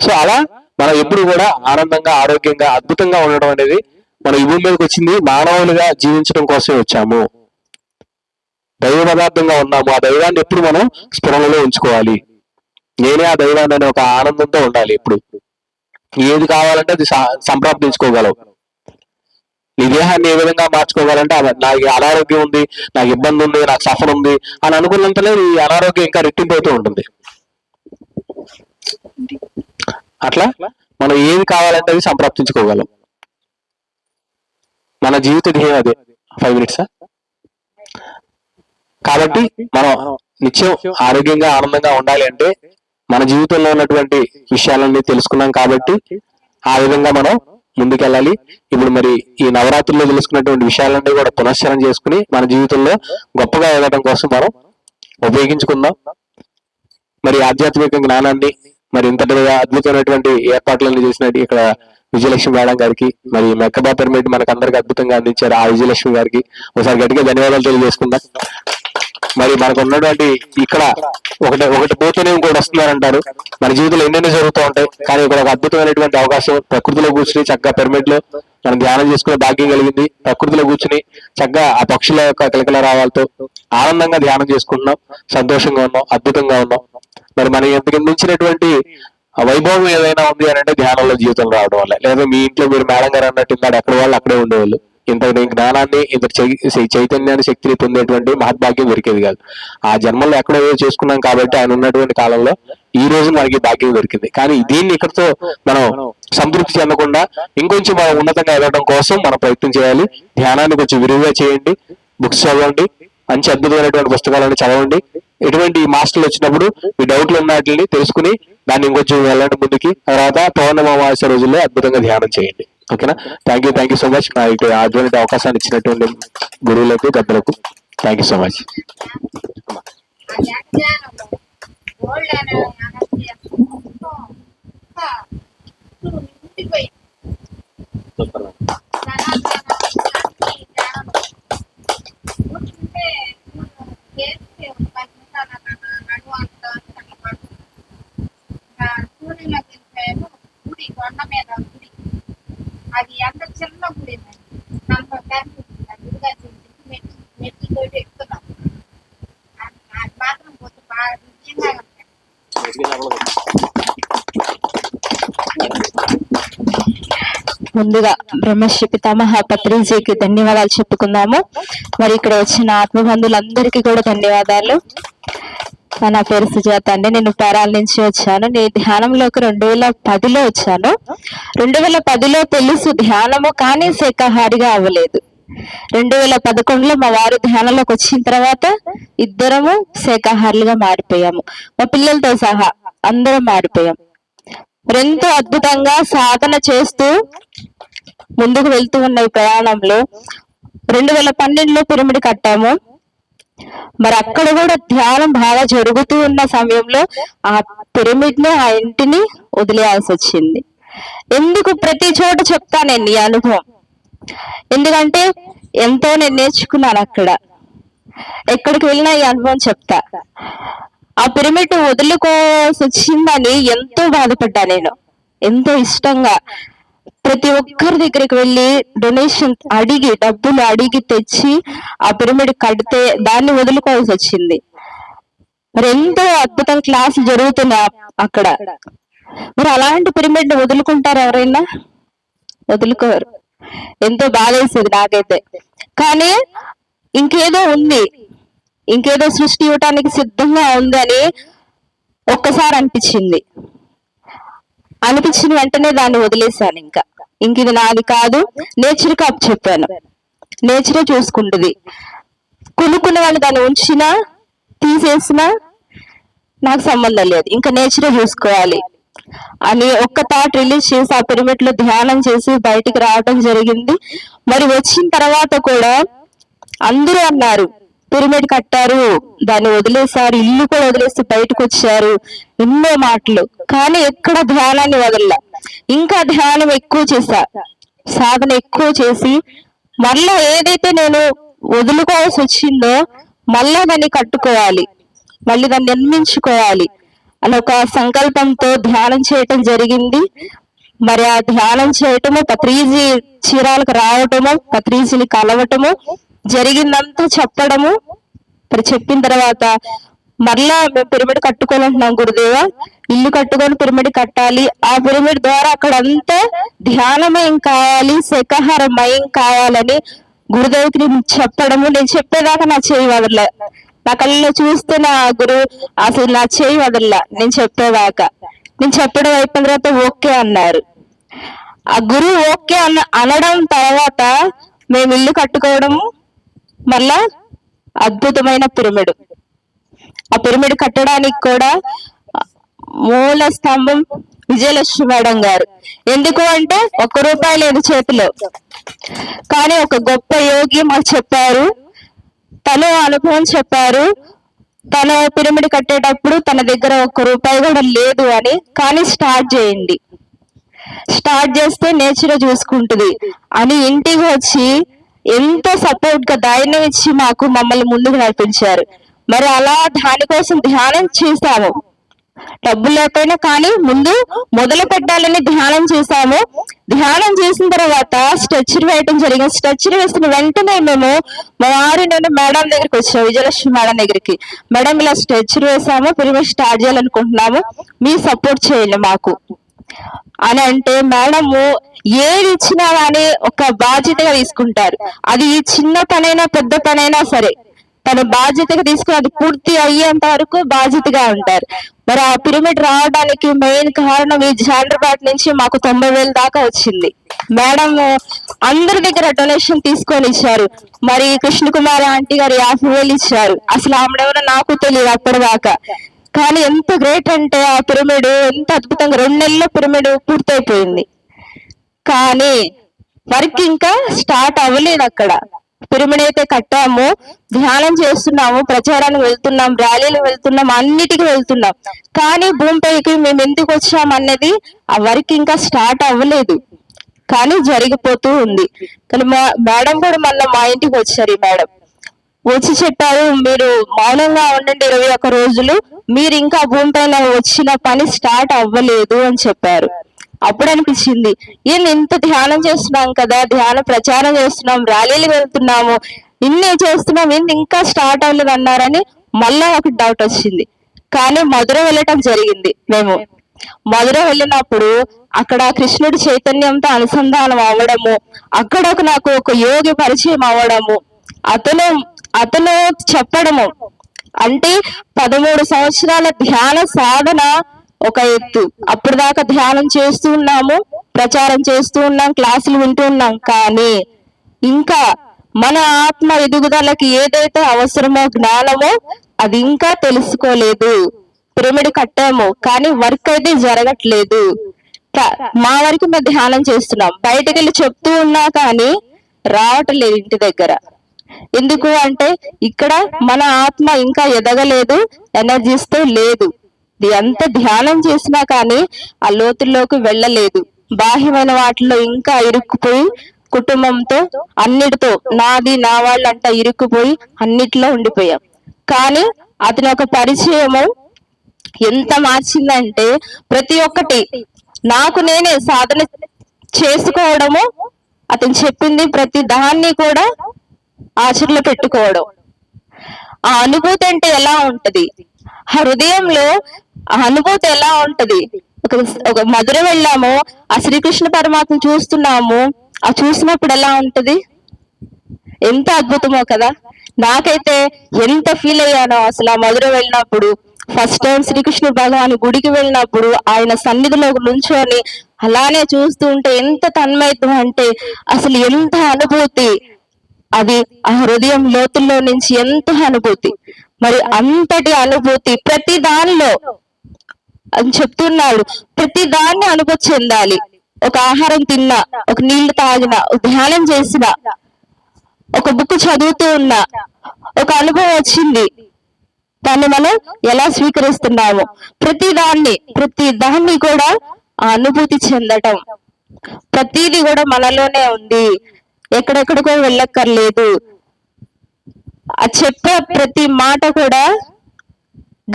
సో అలా మనం ఎప్పుడు కూడా ఆనందంగా, ఆరోగ్యంగా, అద్భుతంగా ఉండడం అనేది మనం ఈ భూమి మీదకి వచ్చింది మానవులుగా జీవించడం కోసమే వచ్చాము. దైవ పదార్థంగా ఉన్నాము. ఆ దైవాన్ని ఎప్పుడు మనం స్ఫురణలో ఉంచుకోవాలి. నేనే ఆ దైవాన్ని అనే ఒక ఆనందంతో ఉండాలి. ఎప్పుడు ఏది కావాలంటే అది సంప్రాప్తించుకోగలవు. నీ దేహాన్ని ఏ విధంగా మార్చుకోవాలంటే, నాకు అనారోగ్యం ఉంది, నాకు ఇబ్బంది ఉంది, నాకు సఫర్ ఉంది అని అనుకున్నంతలో ఈ అనారోగ్యం ఇంకా రెట్టింపు అవుతూ ఉంటుంది. అట్లా మనం ఏది కావాలంటే అది సంప్రాప్తించుకోగలం. మన జీవిత ధ్యేయం అదే. 5 minutes. కాబట్టి మనం నిత్యం ఆరోగ్యంగా, ఆనందంగా ఉండాలి అంటే మన జీవితంలో ఉన్నటువంటి విషయాలన్నీ తెలుసుకున్నాం. కాబట్టి ఆ విధంగా మనం ముందుకెళ్ళాలి. ఇప్పుడు మరి ఈ నవరాత్రుల్లో తెలుసుకున్నటువంటి విషయాలన్నీ కూడా పునశ్చరణ చేసుకుని మన జీవితంలో గొప్పగా ఎదగడం కోసం మనం ఉపయోగించుకుందాం. మరి ఆధ్యాత్మిక జ్ఞానాన్ని మరి ఇంతటిగా అద్భుతమైనటువంటి ఏర్పాట్లన్నీ చేసినట్టు ఇక్కడ విజయలక్ష్మి మేడం గారికి, మరి మెక్కబా పిరమిడ్ మనకు అందరికి అద్భుతంగా అందించారు ఆ విజయలక్ష్మి గారికి ఒకసారి గట్టిగా ధన్యవాదాలు తెలియజేసుకుందాం. మరి మనకు ఉన్నటువంటి ఇక్కడ ఒకటి పోతేనే ఇంకోటి వస్తున్నారంటారు. మన జీవితంలో ఎన్నెన్నో జరుగుతూ ఉంటాయి, కానీ ఇక్కడ ఒక అద్భుతమైనటువంటి అవకాశం, ప్రకృతిలో కూర్చుని చక్కగా పిరమిడ్ లో మనం ధ్యానం చేసుకునే భాగ్యం కలిగింది. ప్రకృతిలో కూర్చుని చక్కగా ఆ పక్షుల యొక్క కిలకిల రావాలతో ఆనందంగా ధ్యానం చేసుకుంటున్నాం, సంతోషంగా ఉన్నాం, అద్భుతంగా ఉన్నాం. మరి మన ఇంతకు మించినటువంటి వైభవం ఏదైనా ఉంది అని అంటే ధ్యానంలో జీవితం రావడం వల్ల. లేదా మీ ఇంట్లో మీరు మేడం గారు అన్నట్టు ఇందాడు ఎక్కడ వాళ్ళు అక్కడే ఉండేవాళ్ళు. ఇంత జ్ఞానాన్ని, ఇంత చైతన్యాన్ని, శక్తిని పొందేటువంటి మహద్భాగ్యం దొరికేది కాదు. ఆ జన్మల్లో ఎక్కడో చేసుకున్నాం కాబట్టి ఆయన ఉన్నటువంటి కాలంలో ఈ రోజు మనకి భాగ్యం దొరికింది. కానీ దీన్ని ఇక్కడితో మనం సంతృప్తి చెందకుండా ఇంకొంచెం మనం ఉన్నతంగా ఎదగడం కోసం మనం ప్రయత్నం చేయాలి. ధ్యానాన్ని కొంచెం విరివిగా చేయండి, బుక్స్ చదవండి, మంచి అద్భుతమైనటువంటి పుస్తకాలను చదవండి. ఎటువంటి మాస్టర్లు వచ్చినప్పుడు మీ డౌట్లు ఉన్నట్లని తెలుసుకుని దాన్ని ఇంకొంచెం వెళ్ళండి ముందుకి. తర్వాత పౌర్ణమి అమావాస్య రోజుల్లో అద్భుతంగా ధ్యానం చేయండి. ఓకేనా? Thank you so much. నా అటువంటి అవకాశాన్ని ఇచ్చినటువంటి గురువులకు, పెద్దలకు థ్యాంక్ యూ సో మచ్. అది ఎంత చిన్న గుడి మెట్టితో ఎక్కుతున్నాం. అది మాత్రం కొంచెం బాగా నిజంగా ముందుగా బ్రహ్మశ్రీ పితామహ పత్రిజీకి ధన్యవాదాలు చెప్పుకుందాము. మరి ఇక్కడ వచ్చిన ఆత్మబంధువులందరికీ కూడా ధన్యవాదాలు. నా పేరు సుజాత అండి. నేను పేరాల నుంచి వచ్చాను. నేను ధ్యానంలోకి 2010లో వచ్చాను. 2010లో తెలుసు ధ్యానము, కానీ శాకాహారిగా అవ్వలేదు. 2011లో మా వారు ధ్యానంలోకి వచ్చిన తర్వాత ఇద్దరము శాకాహారులుగా మారిపోయాము. మా పిల్లలతో సహా అందరం మారిపోయాం. ఎంతో అద్భుతంగా సాధన చేస్తూ ముందుకు వెళ్తూ ఉన్న ఈ ప్రయాణంలో 2012లో పిరమిడ్ కట్టాము. మరి అక్కడ కూడా ధ్యానం బాగా జరుగుతూ ఉన్న సమయంలో ఆ పిరమిడ్ ని, ఆ ఇంటిని వదిలేయాల్సి వచ్చింది. ఎందుకు ప్రతి చోట చెప్తానండి ఈ అనుభవం. ఎందుకంటే ఎంతో నేను నేర్చుకున్నాను అక్కడ. ఎక్కడికి వెళ్ళినా ఈ అనుభవం చెప్తా. ఆ పిరమిడ్ వదులుకోవాల్సి వచ్చిందని ఎంతో బాధపడ్డా నేను, ఎంతో ఇష్టంగా. ప్రతి ఒక్కరి దగ్గరికి వెళ్ళి డొనేషన్ అడిగి, డబ్బులు అడిగి తెచ్చి ఆ పిరమిడ్ కడితే దాన్ని వదులుకోవాల్సి వచ్చింది. మరి ఎంతో అద్భుతం క్లాస్ జరుగుతున్నా అక్కడ. మరి అలాంటి పిరమిడ్ ని వదులుకుంటారు ఎవరైనా? వదులుకోరు. ఎంతో బాధేసేది నాకైతే. కానీ ఇంకేదో ఉంది, ఇంకేదో సృష్టి ఇవ్వటానికి సిద్ధంగా ఉంది అని ఒక్కసారి అనిపించింది. అనిపించిన వెంటనే దాన్ని వదిలేశాను. ఇంక ఇది నాది కాదు, నేచర్ కి చెప్పాను. నేచరే చూసుకుంటుంది. కొనుక్కునే వాళ్ళు దాన్ని ఉంచినా తీసేసినా నాకు సంబంధం లేదు, ఇంకా నేచరే చూసుకోవాలి అని ఒక్క థాట్ రిలీజ్ చేసి ఆ పిరమిడ్ లో ధ్యానం చేసి బయటికి రావడం జరిగింది. మరి వచ్చిన తర్వాత కూడా అందరూ అన్నారు, పిరమిడ్ కట్టారు, దాన్ని వదిలేశారు, ఇల్లు కూడా వదిలేసి బయటకు వచ్చారు, ఎన్నో మాటలు. కానీ ఎక్కడ ధ్యానాన్ని వదల్లా. ఇంకా ధ్యానం ఎక్కువ చేశా, సాధన ఎక్కువ చేసి మళ్ళా ఏదైతే నేను వదులుకోవాల్సి వచ్చిందో మళ్ళా దాన్ని కట్టుకోవాలి, మళ్ళీ దాన్ని నిర్మించుకోవాలి అని ఒక సంకల్పంతో ధ్యానం చేయటం జరిగింది. మరి ఆ ధ్యానం చేయటము, పత్రిజీ చీరాలకు రావటము, పత్రిజీని కలవటము జరిగిందంతా చెప్పడము. మరి చెప్పిన తర్వాత మరలా మేము పిరమిడ్ కట్టుకోవాలంటున్నాం గురుదేవ, ఇల్లు కట్టుకొని పిరమిడ్ కట్టాలి, ఆ పిరమిడ్ ద్వారా అక్కడంతా ధ్యానమయం కావాలి, శాకాహారమయం కావాలని గురుదేవుకి నేను చెప్పడము. నేను చెప్పేదాకా నా చేయి వదలలే, నా కళ్ళలో చూస్తే నా గురువు అసలు నా చేయి వదలలా నేను చెప్పేదాకా. నేను చెప్పడం అయిపోయిన తర్వాత ఓకే అన్నారు. ఆ గురువు ఓకే అనడం తర్వాత మేము ఇల్లు కట్టుకోవడము, మళ్ళా అద్భుతమైన పిరమిడ్. ఆ పిరమిడ్ కట్టడానికి కూడా మూల స్తంభం విజయలక్ష్మి మేడం గారు. ఎందుకు అంటే ₹1 లేదు చేతిలో, కానీ ఒక గొప్ప యోగి మాకు చెప్పారు, తను అనుభవం చెప్పారు. తన పిరమిడ్ కట్టేటప్పుడు తన దగ్గర ₹1 కూడా లేదు అని, కానీ స్టార్ట్ చేయండి, స్టార్ట్ చేస్తే నేచర్ చూసుకుంటుంది అని ఇంటికి వచ్చి ఎంతో సపోర్ట్ గా ధైర్యం ఇచ్చి మమ్మల్ని ముందుకు నడిపించారు. మరి అలా దానికోసం ధ్యానం చేశాము, డబ్బులు లేకపోయినా కానీ ముందు మొదలు పెట్టాలని ధ్యానం చేశాము. ధ్యానం చేసిన తర్వాత స్ట్రెచ్చర్ వేయటం జరిగింది. స్ట్రెచ్చర్ వేసిన వెంటనే మేము మా వారి నుండి మేడం దగ్గరికి వచ్చాము, విజయలక్ష్మి మేడం దగ్గరికి. మేడం ఇలా స్ట్రెచ్చర్ వేసాము, పిరమిడ్ స్టార్ట్ చేయాలనుకుంటున్నాము, మీ సపోర్ట్ చేయండి మాకు అని అంటే, మేడము ఏది ఇచ్చినా కానీ ఒక బాధ్యతగా తీసుకుంటారు. అది చిన్న పనైనా పెద్ద పనైనా సరే తన బాధ్యతగా తీసుకుని అది పూర్తి అయ్యేంత వరకు బాధ్యతగా ఉంటారు. మరి ఆ పిరమిడ్ రావడానికి మెయిన్ కారణం ఈ జాండ్రబాట్ నుంచి మాకు 90,000 దాకా వచ్చింది. మేడం అందరి దగ్గర డొనేషన్ తీసుకొని ఇచ్చారు. మరి కృష్ణకుమారి ఆంటీ గారు 50,000 ఇచ్చారు. అసలు ఆమెడెవరో నాకు తెలియదు అప్పటిదాకా. కానీ ఎంత గ్రేట్ అంటే ఆ పిరమిడ్ ఎంత అద్భుతంగా 2 నెలల్లో పిరమిడ్ పూర్తయిపోయింది. కానీ వర్క్ ఇంకా స్టార్ట్ అవ్వలేదు. అక్కడ పిరమిడ్ అయితే కట్టాము, ధ్యానం చేస్తున్నాము, ప్రచారానికి వెళ్తున్నాం, ర్యాలీలు వెళ్తున్నాం, అన్నిటికీ వెళ్తున్నాం. కానీ భూమిపైకి మేము ఎందుకు వచ్చాం అన్నది ఆ వర్క్ ఇంకా స్టార్ట్ అవ్వలేదు, కానీ జరిగిపోతూ ఉంది. కానీ మేడం కూడా మళ్ళీ మా ఇంటికి వచ్చారు. ఈ మేడం వచ్చి చెప్పారు, మీరు మౌనంగా ఉండండి 21 రోజులు, మీరు ఇంకా భూమిపైన వచ్చిన పని స్టార్ట్ అవ్వలేదు అని చెప్పారు. అప్పుడు అనిపించింది, ఇంత ధ్యానం చేస్తున్నాం కదా, ధ్యాన ప్రచారం చేస్తున్నాం, ర్యాలీలు వెళ్తున్నాము, ఇన్ని చేస్తున్నాం, ఇంకా స్టార్ట్ అవ్వలేదు అన్నారని మళ్ళా ఒక డౌట్ వచ్చింది. కానీ మధుర వెళ్ళటం జరిగింది. మేము మధుర వెళ్ళినప్పుడు అక్కడ కృష్ణుడి చైతన్యంతో అనుసంధానం అవ్వడము, అక్కడ నాకు ఒక యోగి పరిచయం అవ్వడము, అతను చెప్పడము, అంటే 13 సంవత్సరాల ధ్యాన సాధన ఒక ఎత్తు. అప్పుడు దాకా ధ్యానం చేస్తూ ఉన్నాము, ప్రచారం చేస్తూ ఉన్నాం, క్లాసులు వింటూ ఉన్నాం. కానీ ఇంకా మన ఆత్మ ఎదుగుదలకి ఏదైతే అవసరమో జ్ఞానమో అది ఇంకా తెలుసుకోలేదు. పిరమిడ్ కట్టాము కానీ వర్క్ అయితే జరగట్లేదు. మా వరకు మేము ధ్యానం చేస్తున్నాం, బయటకు వెళ్ళి చెప్తూ ఉన్నా కానీ రావట్లేదు ఇంటి దగ్గర. ఎందుకు అంటే ఇక్కడ మన ఆత్మ ఇంకా ఎదగలేదు, ఎనర్జీస్తో లేదు. ఎంత ధ్యానం చేసినా కానీ ఆ లోతుల్లోకి వెళ్ళలేదు, బాహ్యమైన వాటిలో ఇంకా ఇరుక్కుపోయి కుటుంబంతో అన్నిటితో నాది నా వాళ్ళంట ఇరుక్కుపోయి అన్నిట్లో ఉండిపోయాం. కానీ అతని ఒక పరిచయము ఎంత మార్చిందంటే ప్రతి ఒక్కటి నాకు నేనే సాధన చేసుకోవడము, అతను చెప్పింది ప్రతి దాన్ని కూడా ఆచరణలో పెట్టుకోవడం. ఆ అనుభూతి అంటే ఎలా ఉంటది, ఆ హృదయంలో ఆ అనుభూతి ఎలా ఉంటది. ఒక మధుర వెళ్ళాము, ఆ శ్రీకృష్ణ పరమాత్మ చూస్తున్నాము, ఆ చూసినప్పుడు ఎలా ఉంటది, ఎంత అద్భుతమో కదా. నాకైతే ఎంత ఫీల్ అయ్యానో అసలు ఆ మధుర వెళ్ళినప్పుడు. ఫస్ట్ టైం శ్రీకృష్ణ భగవాన్ గుడికి వెళ్ళినప్పుడు ఆయన సన్నిధిలో నుంచొని అలానే చూస్తూ ఉంటే ఎంత తన్మయత్వం అంటే అసలు ఎంత అనుభూతి, అది ఆ హృదయం లోతుల్లో నుంచి ఎంత అనుభూతి. మరి అంతటి అనుభూతి ప్రతి దానిలో అని చెప్తున్నాడు, ప్రతి దాన్ని అనుభూతి చెందాలి. ఒక ఆహారం తిన్నా, ఒక నీళ్లు తాగినా, ఒక ధ్యానం చేసినా, ఒక బుక్ చదువుతూ ఉన్నా, ఒక అనుభవం వచ్చింది, దాన్ని మనం ఎలా స్వీకరిస్తున్నాము. ప్రతి దాన్ని కూడా ఆ అనుభూతి చెందటం, ప్రతిదీ కూడా మనలోనే ఉంది, ఎక్కడెక్కడికో వెళ్ళక్కర్లేదు. ఆ చెప్పే ప్రతి మాట కూడా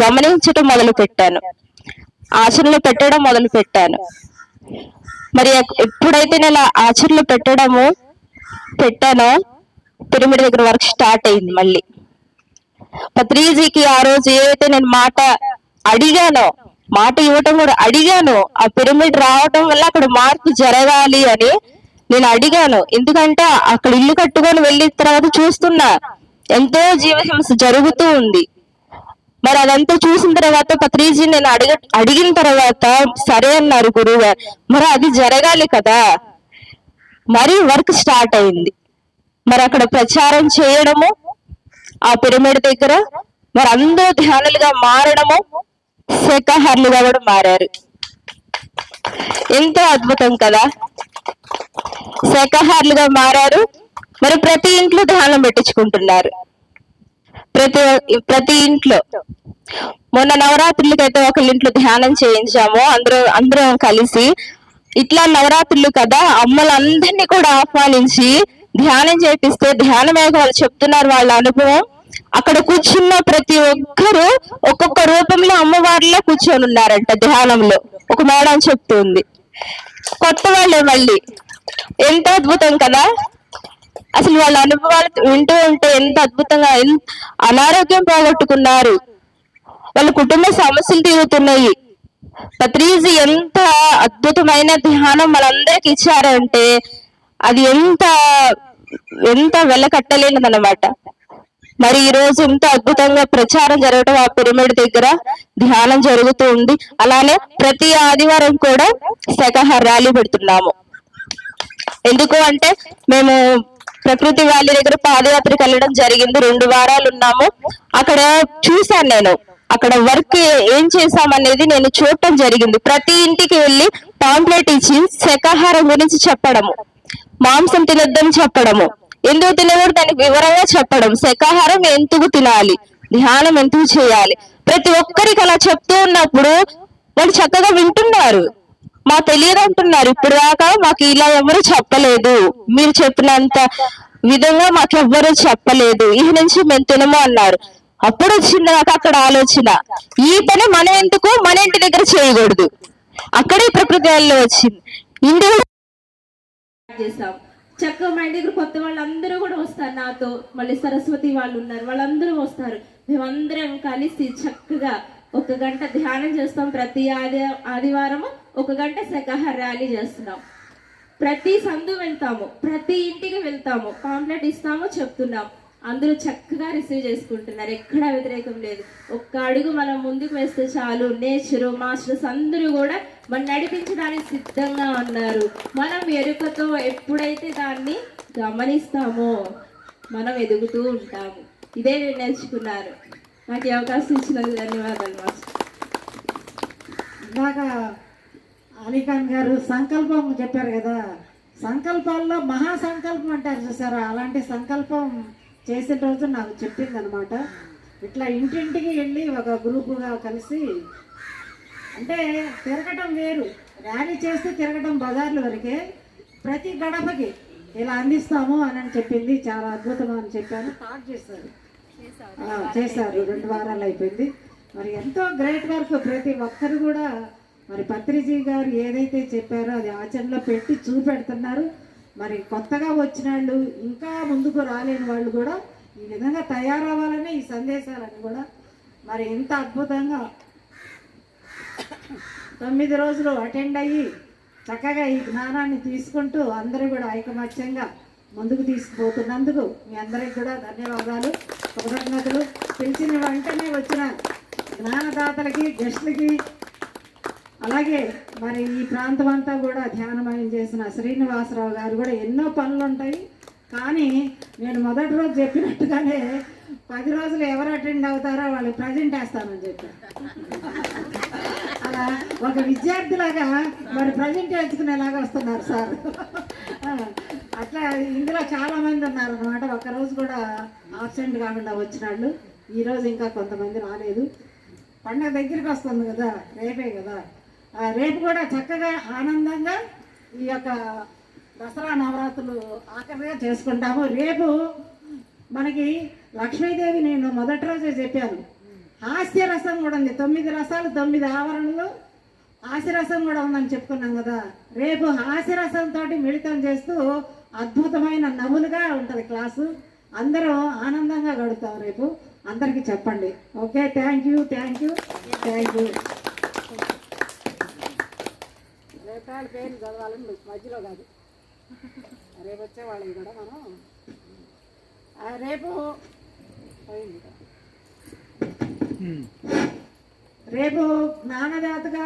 గమనించటం మొదలు పెట్టాను, ఆచరణలో పెట్టడం మొదలు పెట్టాను. మరి ఎప్పుడైతే నేను ఆచరణలో పెట్టానో పిరమిడ్ దగ్గర వర్క్ స్టార్ట్ అయింది. మళ్ళీ పత్రిజీకి ఆ రోజు ఏదైతే నేను మాట అడిగానో, మాట ఇవ్వటం కూడా అడిగాను, ఆ పిరమిడ్ రావటం వల్ల అక్కడ మార్పు జరగాలి అని నేను అడిగాను. ఎందుకంటే అక్కడ ఇల్లు కట్టుకొని వెళ్ళిన తర్వాత చూస్తున్నా ఎంతో జీవహింస జరుగుతూ ఉంది. మరి అదంతా చూసిన తర్వాత పత్రిజీ నేను అడిగిన తర్వాత సరే అన్నారు గురువు గారు. మరి అది జరగాలి కదా. మరి వర్క్ స్టార్ట్ అయింది. మరి అక్కడ ప్రచారం చేయడము, ఆ పిరమిడ్ దగ్గర మరి అందరూ ధ్యానులుగా మారడము, శాకాహారులుగా కూడా మారారు. ఎంతో అద్భుతం కదా. శాకాహారులుగా మారారు. మరి ప్రతి ఇంట్లో ధ్యానం పెట్టించుకుంటున్నారు, ప్రతి ఇంట్లో. మొన్న నవరాత్రులకైతే ఒకళ్ళ ఇంట్లో ధ్యానం చేయించాము, అందరం కలిసి. ఇట్లా నవరాత్రులు కదా, అమ్మలందరినీ కూడా ఆహ్వానించి ధ్యానం చేపిస్తే ధ్యానమే వాళ్ళు చెప్తున్నారు వాళ్ళ అనుభవం. అక్కడ కూర్చున్న ప్రతి ఒక్కరు ఒక్కొక్క రూపంలో అమ్మవారిలో కూర్చొని ఉన్నారంట ధ్యానంలో. ఒక మేడం చెప్తుంది, కొత్త వాళ్ళే మళ్ళీ. ఎంత అద్భుతం కదా. అసలు వాళ్ళ అనుభవాలు వింటూ ఉంటే ఎంత అద్భుతంగా. అనారోగ్యం పోగొట్టుకున్నారు, వాళ్ళ కుటుంబ సమస్యలు తీరుతున్నాయి. పత్రిజీ ఎంత అద్భుతమైన ధ్యానం మనందరికి ఇచ్చారంటే అది ఎంత వెలకట్టలేనిదన్నమాట. మరి ఈ రోజు ఇంత అద్భుతంగా ప్రచారం జరగడం, ఆ పిరమిడ్ దగ్గర ధ్యానం జరుగుతూ ఉంది. అలానే ప్రతి ఆదివారం కూడా శాకాహార ర్యాలీ పెడుతున్నాము. ఎందుకు అంటే మేము ప్రకృతి వ్యాలీ దగ్గర పాదయాత్రకు వెళ్ళడం జరిగింది. 2 వారాలు ఉన్నాము. అక్కడ చూశాను నేను, అక్కడ వర్క్ ఏం చేశామనేది నేను చూడటం జరిగింది. ప్రతి ఇంటికి వెళ్ళి పాంప్లెట్ ఇచ్చి శాకాహారం గురించి చెప్పడము, మాంసం తినొద్దని చెప్పడము, ఎందుకు తినకూడదు దానికి వివరంగా చెప్పడం, శాకాహారం ఎందుకు తినాలి, ధ్యానం ఎందుకు చేయాలి, ప్రతి ఒక్కరికి అలా చెప్తూ ఉన్నప్పుడు వాళ్ళు చక్కగా వింటున్నారు. మా తెలియదు అంటున్నారు, ఇప్పుడు దాకా మాకు ఇలా ఎవరు చెప్పలేదు, మీరు చెప్పినంత విధంగా మాకు ఎవ్వరూ చెప్పలేదు, ఈ నుంచి మేము తినము అన్నారు. అప్పుడు వచ్చింది నాకు అక్కడ ఆలోచన, ఈ పని మనం ఎందుకు మన ఇంటి దగ్గర చేయకూడదు. అక్కడే ప్రకృతి వాళ్ళు వచ్చింది. ఇంటి చేస్తాం చక్కగా మా ఇంటి దగ్గర కొత్త వాళ్ళందరూ కూడా వస్తారు. నాతో మళ్ళీ సరస్వతి వాళ్ళు ఉన్నారు, వాళ్ళందరూ వస్తారు. మేమందరం కలిసి చక్కగా 1 గంట ధ్యానం చేస్తాం. ప్రతి ఆదివారము 1 గంట శాకాహార ర్యాలీ చేస్తున్నాం. ప్రతి సందు వెళ్తాము, ప్రతి ఇంటికి వెళ్తాము, పాంప్లెట్ ఇస్తాము, చెప్తున్నాం. అందరూ చక్కగా రిసీవ్ చేసుకుంటున్నారు, ఎక్కడా వ్యతిరేకం లేదు. 1 అడుగు మనం ముందుకు వేస్తే చాలు, నేచరు మాస్టర్స్ అందరూ కూడా మనం నడిపించడానికి సిద్ధంగా ఉన్నారు. మనం ఎరుకతో ఎప్పుడైతే దాన్ని గమనిస్తామో మనం ఎదుగుతూ ఉంటాము. ఇదే నేను నేర్చుకున్నాను. నాకు ఈ అవకాశం ఇచ్చినందుకు ధన్యవాదాలు మాస్టర్. ఇందాక అలీఖాన్ గారు సంకల్పం చెప్పారు కదా, సంకల్పాల్లో మహాసంకల్పం అంటారు చూసారా, అలాంటి సంకల్పం చేసిన రోజు నాకు చెప్పింది అనమాట. ఇట్లా ఇంటింటికి వెళ్ళి ఒక గ్రూపుగా కలిసి, అంటే తిరగటం వేరు, ర్యాలీ చేస్తూ తిరగటం బజార్ల వరకే, ప్రతి గడపకి ఇలా అందిస్తాము అని చెప్పింది. చాలా అద్భుతం అని చెప్పాను. స్టార్ట్ చేశారు 2 వారాలు అయిపోయింది. మరి ఎంతో గ్రేట్ వర్క్. ప్రతి ఒక్కరు కూడా మరి పత్రిజీ గారు ఏదైతే చెప్పారో అది ఆచరణలో పెట్టి చూపెడుతున్నారు. మరి కొత్తగా వచ్చిన వాళ్ళు, ఇంకా ముందుకు రాలేని వాళ్ళు కూడా ఈ విధంగా తయారవ్వాలని ఈ సందేశాలని కూడా మరి ఇంత అద్భుతంగా 9 రోజులు అటెండ్ అయ్యి చక్కగా ఈ జ్ఞానాన్ని తీసుకుంటూ అందరూ కూడా ఐకమత్యంగా ముందుకు తీసుకుపోతున్నందుకు మీ అందరికి కూడా ధన్యవాదాలు, కృతజ్ఞతలు. పిలిచిన వెంటనే వచ్చిన జ్ఞానదాతలకి, గెస్టులకి, అలాగే మరి ఈ ప్రాంతం అంతా కూడా ధ్యానమయం చేసిన శ్రీనివాసరావు గారు కూడా ఎన్నో పనులు ఉంటాయి. కానీ నేను మొదటి రోజు చెప్పినట్టుగానే 10 రోజులు ఎవరు అటెండ్ అవుతారో వాళ్ళకి ప్రజెంట్ వేస్తానని చెప్పారు. అలా ఒక విద్యార్థిలాగా మరి ప్రజెంట్ వేసుకునేలాగా వస్తున్నారు సార్. అట్లా ఇందులో చాలా మంది ఉన్నారు అనమాట. ఒక్కరోజు కూడా ఆబ్సెంట్ కాకుండా వచ్చిన వాళ్ళు. ఈరోజు ఇంకా కొంతమంది రాలేదు. పండగ దగ్గరికి వస్తుంది కదా, రేపే కదా. రేపు కూడా చక్కగా ఆనందంగా ఈ యొక్క దసరా నవరాత్రులు ఆఖరిగా చేసుకుంటాము. రేపు మనకి లక్ష్మీదేవి, నేను మొదటి రోజే చెప్పాను, హాస్యరసం కూడా ఉంది. 9 రసాలు 9 ఆవరణలు హాస్యరసం కూడా ఉందని చెప్పుకున్నాం కదా. రేపు హాస్యరసంతో మిళితం చేస్తూ అద్భుతమైన నవ్వులుగా ఉంటుంది క్లాసు. అందరూ ఆనందంగా గడుపుతాం రేపు. అందరికీ చెప్పండి. Okay, thank you. రేపు వాళ్ళ పేర్లు చదవాలని మధ్యలో కాదు, రేపు వచ్చే వాళ్ళని కూడా మనం రేపు జ్ఞానదాతగా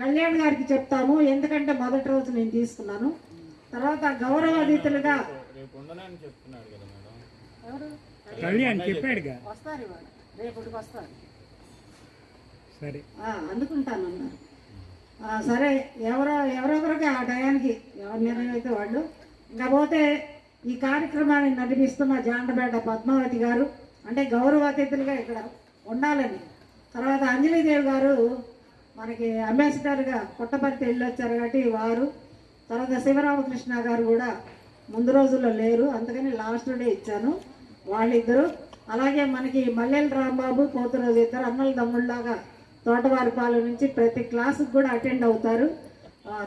కళ్యాణ్ గారికి చెప్తాము. ఎందుకంటే మొదటి రోజు నేను తీసుకున్నాను. తర్వాత గౌరవ అతిథులుగా వస్తారు, ఇవాళ రేపటికి వస్తారు. సరే అందుకుంటానన్నారు. సరే, ఎవరొకరికి ఆ టయానికి ఎవరి నిర్ణయం అయితే వాళ్ళు. ఇంకా పోతే ఈ కార్యక్రమాన్ని నడిపిస్తున్న జాండపేట పద్మావతి గారు, అంటే గౌరవ అతిథులుగా ఇక్కడ ఉండాలని. తర్వాత అంజలిదేవి గారు మనకి అంబాసిడర్గా పుట్టపర్తి వెళ్ళొచ్చారు కాబట్టి వారు. తర్వాత శివరామకృష్ణ గారు కూడా ముందు రోజుల్లో లేరు, అందుకని లాస్ట్ డే ఇచ్చాను వాళ్ళిద్దరు. అలాగే మనకి మల్లెల రాంబాబు, పోతురోజు ఇద్దరు అన్నల తమ్ముళ్ళలాగా తోటవారిపాలెం నుంచి ప్రతి క్లాసుకు కూడా అటెండ్ అవుతారు.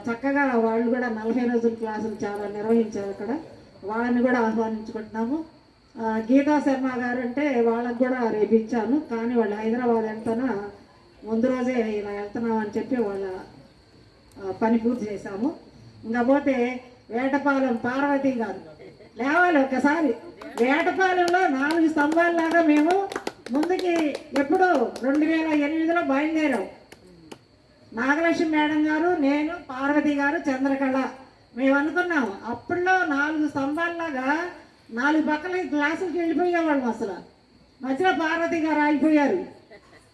చక్కగా వాళ్ళు కూడా 40 రోజుల క్లాసులు చాలా నిర్వహించారు అక్కడ. వాళ్ళని కూడా ఆహ్వానించుకుంటున్నాము. గీతా శర్మ గారు అంటే వాళ్ళకు కూడా రేపు ఇచ్చాను, కానీ వాళ్ళు హైదరాబాద్ వెళ్తానా ముందు రోజే ఇలా వెళ్తున్నాం అని చెప్పి వాళ్ళ పని పూర్తి చేశాము. ఇంకా పోతే వేటపాలెం పార్వతి గారు లేవాలి ఒకసారి. వేటపాలెంలో 4 స్తంభాలలాగా మేము ముందుకి ఎప్పుడు 2008లో బయలుదేరాం. నాగలక్ష్మి మేడం గారు, నేను, పార్వతి గారు, చంద్రకళ మేము అనుకున్నాము. అప్పుడులో 4 స్తంభాలలాగా 4 పక్కలకి క్లాసులకి వెళ్ళిపోయేవాళ్ళం. అసలు మధ్యలో పార్వతి గారు ఆగిపోయారు.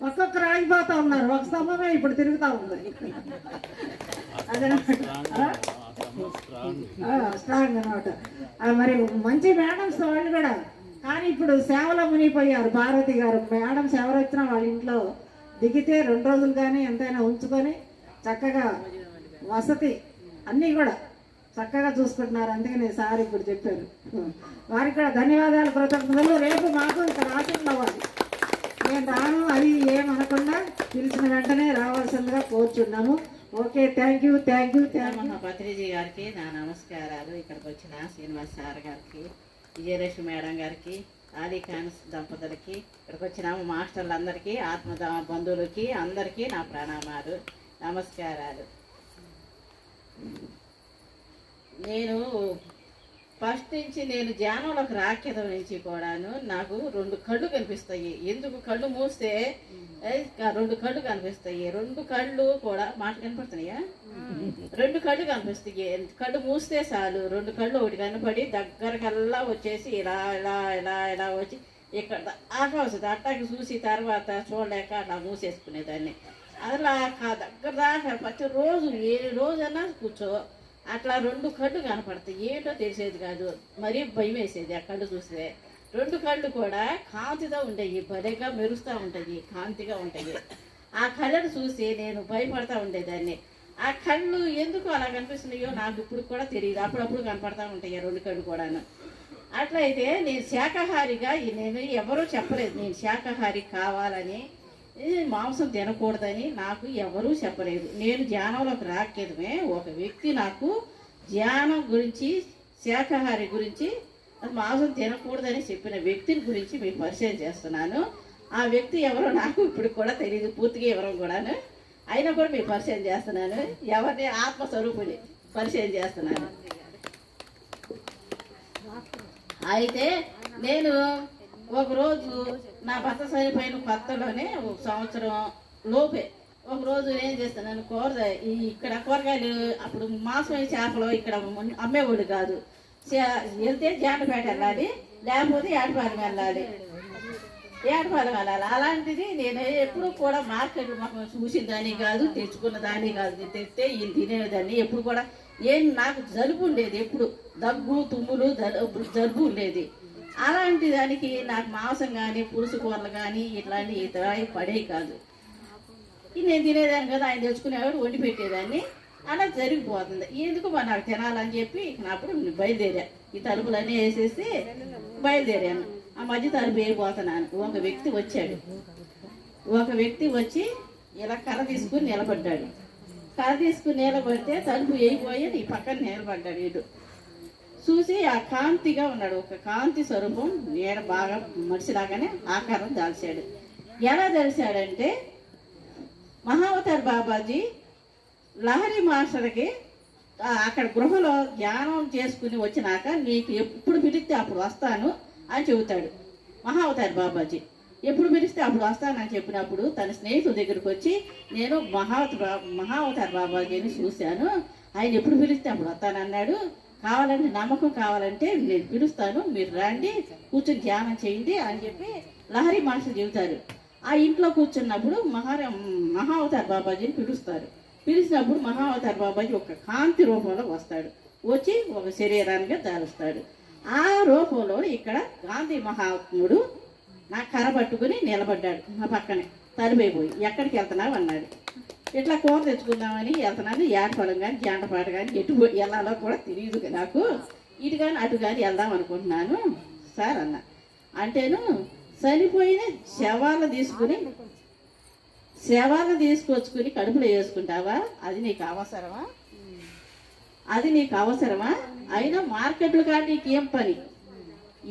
ఒక్కొక్కరు ఆగిపోతా ఉన్నారు. ఒక స్తంభమే ఇప్పుడు తిరుగుతూ ఉంది. స్ట్రాంగ్ అనమాట. మరి మంచి మేడమ్స్ వాళ్ళు కూడా. కానీ ఇప్పుడు సేవలో మునిగిపోయారు. పార్వతి గారు మేడమ్స్ ఎవరు వచ్చినా వాళ్ళ ఇంట్లో దిగితే 2 రోజులు కానీ ఎంతైనా ఉంచుకొని చక్కగా వసతి అన్నీ కూడా చక్కగా చూసుకుంటున్నారు. అందుకని సార్ ఇప్పుడు చెప్పారు. వారికి కూడా ధన్యవాదాలు, కృతజ్ఞతలు. రేపు మాకు ఇక్కడ ఆశలు అవ్వాలి. నేను రాను అది ఏమనకుండా పిలిచిన వెంటనే రావాల్సిందిగా కోరుచున్నాము. Okay, thank you. పత్రిజీ గారికి నా నమస్కారాలు. ఇక్కడికి వచ్చిన శ్రీనివాస్ సార్ గారికి, విజయలక్ష్మి మేడం గారికి, ఆలీఖాన్ దంపతులకి, ఇక్కడికి వచ్చిన మాస్టర్లందరికీ, ఆత్మ బంధువులకి అందరికీ నా ప్రణామాలు, నమస్కారాలు. నేను ఫస్ట్ నుంచి నేను ధ్యానంలోకి రాకేద నుంచి కూడాను నాకు 2 కళ్ళు కనిపిస్తాయి. ఎందుకు కళ్ళు మూస్తే 2 కళ్ళు కనిపిస్తాయి. 2 కళ్ళు కూడా మాట కనపడుతున్నాయా? 2 కళ్ళు కనిపిస్తాయి. కళ్ళు మూస్తే చాలు 2 కళ్ళు ఒకటి కనపడి దగ్గరకల్లా వచ్చేసి ఇలా ఇలా ఇలా ఇలా వచ్చి ఇక్కడ దాకా వస్తుంది. అట్టాకి చూసి తర్వాత చూడలేక అలా మూసేసుకునేదాన్ని. అలా దగ్గర దాకా ప్రతిరోజు ఏ రోజైనా కూర్చో అట్లా 2 కళ్ళు కనపడతాయి. ఏంటో తెలిసేది కాదు, మరీ భయం వేసేది ఆ కళ్ళు చూస్తే. 2 కళ్ళు కూడా కాంతిగా ఉంటాయి, భలేగా మెరుస్తూ ఉంటాయి, కాంతిగా ఉంటాయి. ఆ కళ్ళను చూసి నేను భయపడతా ఉండేదాన్ని. ఆ కళ్ళు ఎందుకు అలా కనిపిస్తున్నాయో నాకు ఇప్పుడు కూడా తెలియదు. అప్పుడప్పుడు కనపడతా ఉంటాయి ఆ 2 కళ్ళు కూడాను. అట్లయితే నేను శాకాహారిగా నేను ఎవరూ చెప్పలేదు నేను శాకాహారి కావాలని, మాంసం తినకూడదని నాకు ఎవరూ చెప్పలేదు. నేను ధ్యానంలోకి రాకేదమే ఒక వ్యక్తి నాకు ధ్యానం గురించి, శాకాహారి గురించి, మాంసం తినకూడదని చెప్పిన వ్యక్తిని గురించి మీకు పరిచయం చేస్తున్నాను. ఆ వ్యక్తి ఎవరో నాకు ఇప్పుడు కూడా తెలియదు, పూర్తిగా ఎవరో కూడాను. అయినా కూడా మీకు పరిచయం చేస్తున్నాను. ఎవరిని ఆత్మస్వరూపుని పరిచయం చేస్తున్నాను. అయితే నేను ఒకరోజు నా భర్త చనిపోయిన కొత్తలోనే 1 సంవత్సరం లోపే ఒకరోజు ఏం చేస్తాను, ఇక్కడ కూరగాయలు అప్పుడు మాంసం చేపలు ఇక్కడ అమ్మేవాడు కాదు. వెళ్తే జాండపేట వెళ్ళాలి, లేకపోతే ఏటపాలెం వెళ్ళాలి. అలాంటిది నేను ఎప్పుడు కూడా మార్కెట్ మాకు చూసిన దాన్ని కాదు, తెచ్చుకున్న దాన్ని కాదు. తెస్తే ఈయన తినేదాన్ని ఎప్పుడు కూడా నాకు జలుబు ఉండేది, ఎప్పుడు దగ్గు తుమ్ములు జలుబు ఉండేది. అలాంటి దానికి నాకు మాంసం కానీ పులుసు కూరలు కానీ ఇట్లాంటి పడేవి కాదు. నేను తినేదాన్ని కదా, ఆయన తెచ్చుకునేవాడు, వండి పెట్టేదాన్ని. అలా జరిగిపోతుంది. ఎందుకు మరి నాకు తినాలని చెప్పి అప్పుడు బయలుదేరా. ఈ తలుపులన్నీ వేసేసి బయలుదేరాను. ఆ మధ్య తలుపు వేయబోతున్నాను. ఒక వ్యక్తి వచ్చాడు. ఒక వ్యక్తి వచ్చి ఇలా కర్ర తీసుకుని నిలబడ్డాడు. కర్ర తీసుకుని నిలబడితే తలుపు వేయిపోయి ఈ పక్కన నిలబడ్డాడు. ఇటు చూసి ఆ కాంతిగా ఉన్నాడు, ఒక కాంతి స్వరూపం, నీడ బాగా మనిషిలాగానే ఆకారం దాల్చాడు. ఎలా దాల్చాడంటే మహావతార్ బాబాజీ లహరి మాస్టర్కి అక్కడ గృహలో ధ్యానం చేసుకుని వచ్చినాక నీకు ఎప్పుడు పిలిస్తే అప్పుడు వస్తాను అని చెబుతాడు మహావతార్ బాబాజీ. ఎప్పుడు పిలిస్తే అప్పుడు వస్తానని చెప్పినప్పుడు తన స్నేహితుల దగ్గరికి వచ్చి నేను మహావతార్ బాబాజీని చూశాను, ఆయన ఎప్పుడు పిలిస్తే అప్పుడు వస్తానన్నాడు, కావాలంటే నమ్మకం కావాలంటే నేను పిలుస్తాను, మీరు రండి కూర్చొని ధ్యానం చేయండి అని చెప్పి లహరి మాస్టర్ చెబుతారు. ఆ ఇంట్లో కూర్చున్నప్పుడు మహావతార్ బాబాజీని పిలుస్తారు. పిలిచినప్పుడు మహావతార్ బాబాజీ ఒక కాంతి రూపంలో వస్తాడు, వచ్చి ఒక శరీరానికి దాలుస్తాడు. ఆ రూపంలో ఇక్కడ గాంధీ మహాత్ముడు నా కర్ర పట్టుకుని నిలబడ్డాడు. నా పక్కనే తలిపోయిపోయి ఎక్కడికి వెళ్తున్నావు అన్నాడు. ఇట్లా కూర తెచ్చుకుందామని వెళ్తున్నాను, ఏటపడం కానీ జాంటపాట కానీ ఎటు వెళ్ళాలో కూడా తెలియదు నాకు, ఇటు కానీ అటు కానీ వెళ్దాం అనుకుంటున్నాను సార్ అన్న. అంటేను చనిపోయిన శవాలను తీసుకొచ్చుకుని కడుపులో వేసుకుంటావా, అది నీకు అవసరమా? అది నీకు అవసరమా? అయినా మార్కెట్లు కానీ నీకేం పని?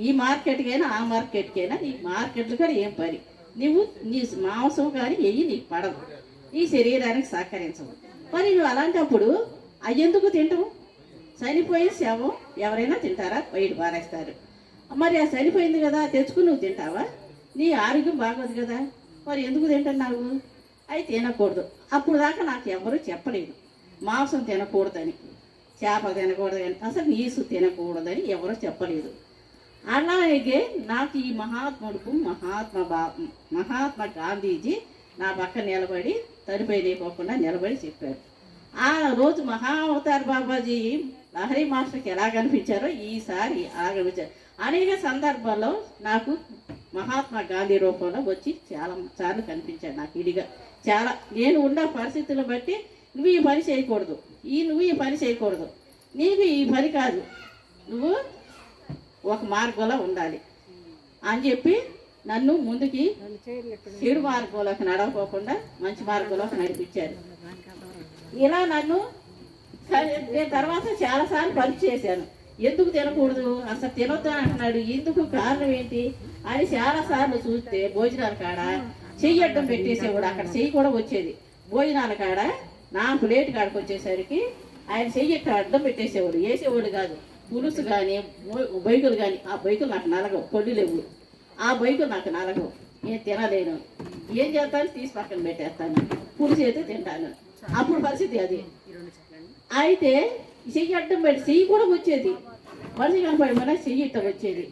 ఈ మార్కెట్కైనా ఆ మార్కెట్కైనా నీ మార్కెట్లు కానీ ఏం పని? నువ్వు నీ మాంసం కానీ వెయ్యి నీకు పడవు, నీ శరీరానికి సహకరించవు. మరి నువ్వు అలాంటప్పుడు అయ్యేందుకు తింటావు? చనిపోయే శవం ఎవరైనా తింటారా? బయట పారేస్తారు. మరి ఆ చనిపోయింది కదా తెచ్చుకుని నువ్వు తింటావా? నీ ఆరోగ్యం బాగోదు కదా, మరి ఎందుకు తింటున్నావు? అవి తినకూడదు. అప్పుడు దాకా నాకు ఎవరు చెప్పలేదు మాంసం తినకూడదని, చేపలు తినకూడదని, అసలు నీసు తినకూడదని ఎవరు చెప్పలేదు. అలాగే నాకు ఈ మహాత్మా గాంధీజీ నా పక్కన నిలబడి తడిపోయిపోకుండా నిలబడి చెప్పాడు. ఆ రోజు మహావతార్ బాబాజీ లహరి మాస్టర్కి ఎలా కనిపించారో ఈసారి అలా కనిపించారు. అనేక సందర్భాల్లో నాకు మహాత్మా గాంధీ రూపంలో వచ్చి చాలా సార్లు కనిపించాడు. నాకు ఇదిగా చాలా నేను ఉన్న పరిస్థితులను బట్టి నువ్వు ఈ పని చేయకూడదు, నువ్వు ఈ పని చేయకూడదు, నీకు ఈ పని కాదు, నువ్వు ఒక మార్గంలో ఉండాలి అని చెప్పి నన్ను ముందుకి చెడు మార్గంలోకి నడవకోకుండా మంచి మార్గంలోకి నడిపించారు. ఇలా నన్ను నేను తర్వాత చాలాసార్లు పరీక్ష చేశాను. ఎందుకు తినకూడదు, అసలు తినొద్దు అంటున్నాడు, ఎందుకు కారణం ఏంటి అని చాలాసార్లు చూస్తే భోజనాల కాడ చెయ్యి అడ్డం పెట్టేసేవాడు. అక్కడ చెయ్యి కూడా వచ్చేది. భోజనాల కాడ నా ప్లేట్ కాడకు వచ్చేసరికి ఆయన చెయ్యి అడ్డం పెట్టేసేవాడు, వేసేవాడు కాదు. పులుసు కానీ బైకులు కానీ, ఆ బైకులు నాకు నలగవు, కొళ్ళు లేవు, ఆ బైకులు నాకు నలగవు, నేను తినలేను. ఏం చేస్తాను, తీసి పక్కన పెట్టేస్తాను, పులుసు అయితే తింటాను. అప్పుడు పరిస్థితి అది. అయితే చెయ్యి అడ్డం పెట్టి చెయ్యి కూడా వచ్చేది, మనిషి కనపడి మన చెయ్యి ఇట్ట వచ్చేది.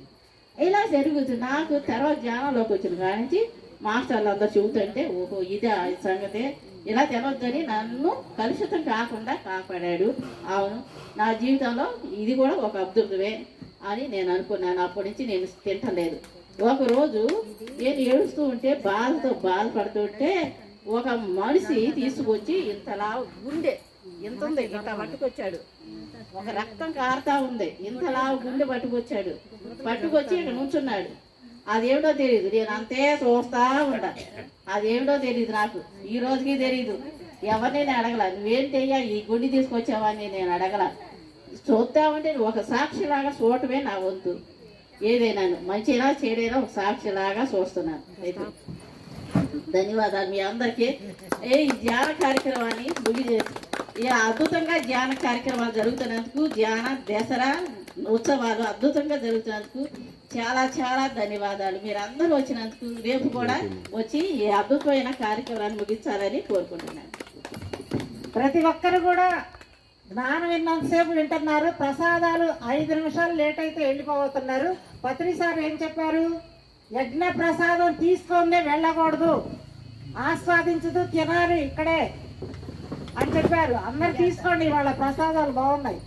ఇలా జరుగుతుంది. నాకు తర్వాత జ్ఞానంలోకి వచ్చిన కానించి మాస్టర్లు అందరూ చెబుతుంటే ఓహో ఇదే సంగతే, ఇలా తినొద్దని నన్ను కలుషితం కాకుండా కాపాడాడు. అవును, నా జీవితంలో ఇది కూడా ఒక అద్భుతమే అని నేను అనుకున్నాను. అప్పటి నుంచి నేను తింటలేదు. ఒకరోజు నేను ఏడుస్తూ ఉంటే బాధపడుతుంటే ఒక మనిషి తీసుకొచ్చి ఇంతలా ఇంత ఉంది, ఇట్లా పట్టుకొచ్చాడు. ఒక రక్తం కారుతా ఉంది, ఇంతలా గుండె పట్టుకొచ్చాడు. పట్టుకొచ్చి ఇక్కడ నుంచున్నాడు. అదేమిటో తెలియదు, నేను అంతే చూస్తా ఉంటా. అదేమిటో తెలియదు నాకు, ఈ రోజుకి తెలియదు. ఎవరిని అడగల, నువ్వేంటయ్యా ఈ గుండె తీసుకొచ్చావని నేను అడగల. చూద్దామంటే ఒక సాక్షిలాగా చూడటమే నా వంతు. ఏదైనా మంచినా చెడైనా ఒక సాక్షిలాగా చూస్తున్నాను. అయితే ధన్యవాదాలు మీ అందరికీ. ఈ ధ్యాన కార్యక్రమాన్ని అద్భుతంగా ధ్యాన కార్యక్రమాలు జరుగుతున్నందుకు, ధ్యాన దసరా ఉత్సవాలు అద్భుతంగా జరుగుతున్నందుకు చాలా చాలా ధన్యవాదాలు. మీరు అందరూ వచ్చినందుకు, రేపు కూడా వచ్చి ఈ అద్భుతమైన కార్యక్రమాన్ని ముగించాలని కోరుకుంటున్నాను. ప్రతి ఒక్కరు కూడా జ్ఞానం విన్నంతసేపు వింటున్నారు. ప్రసాదాలు 5 నిమిషాలు లేట్ అయితే వెళ్ళిపోతున్నారు. పత్రి సార్ ఏం చెప్పారు? యజ్ఞ ప్రసాదం తీసుకొని వెళ్ళకూడదు, ఆస్వాదించదు, తినాలి ఇక్కడే అని చెప్పారు. అందరు తీసుకోండి, వాళ్ళ ప్రసాదాలు బాగున్నాయి.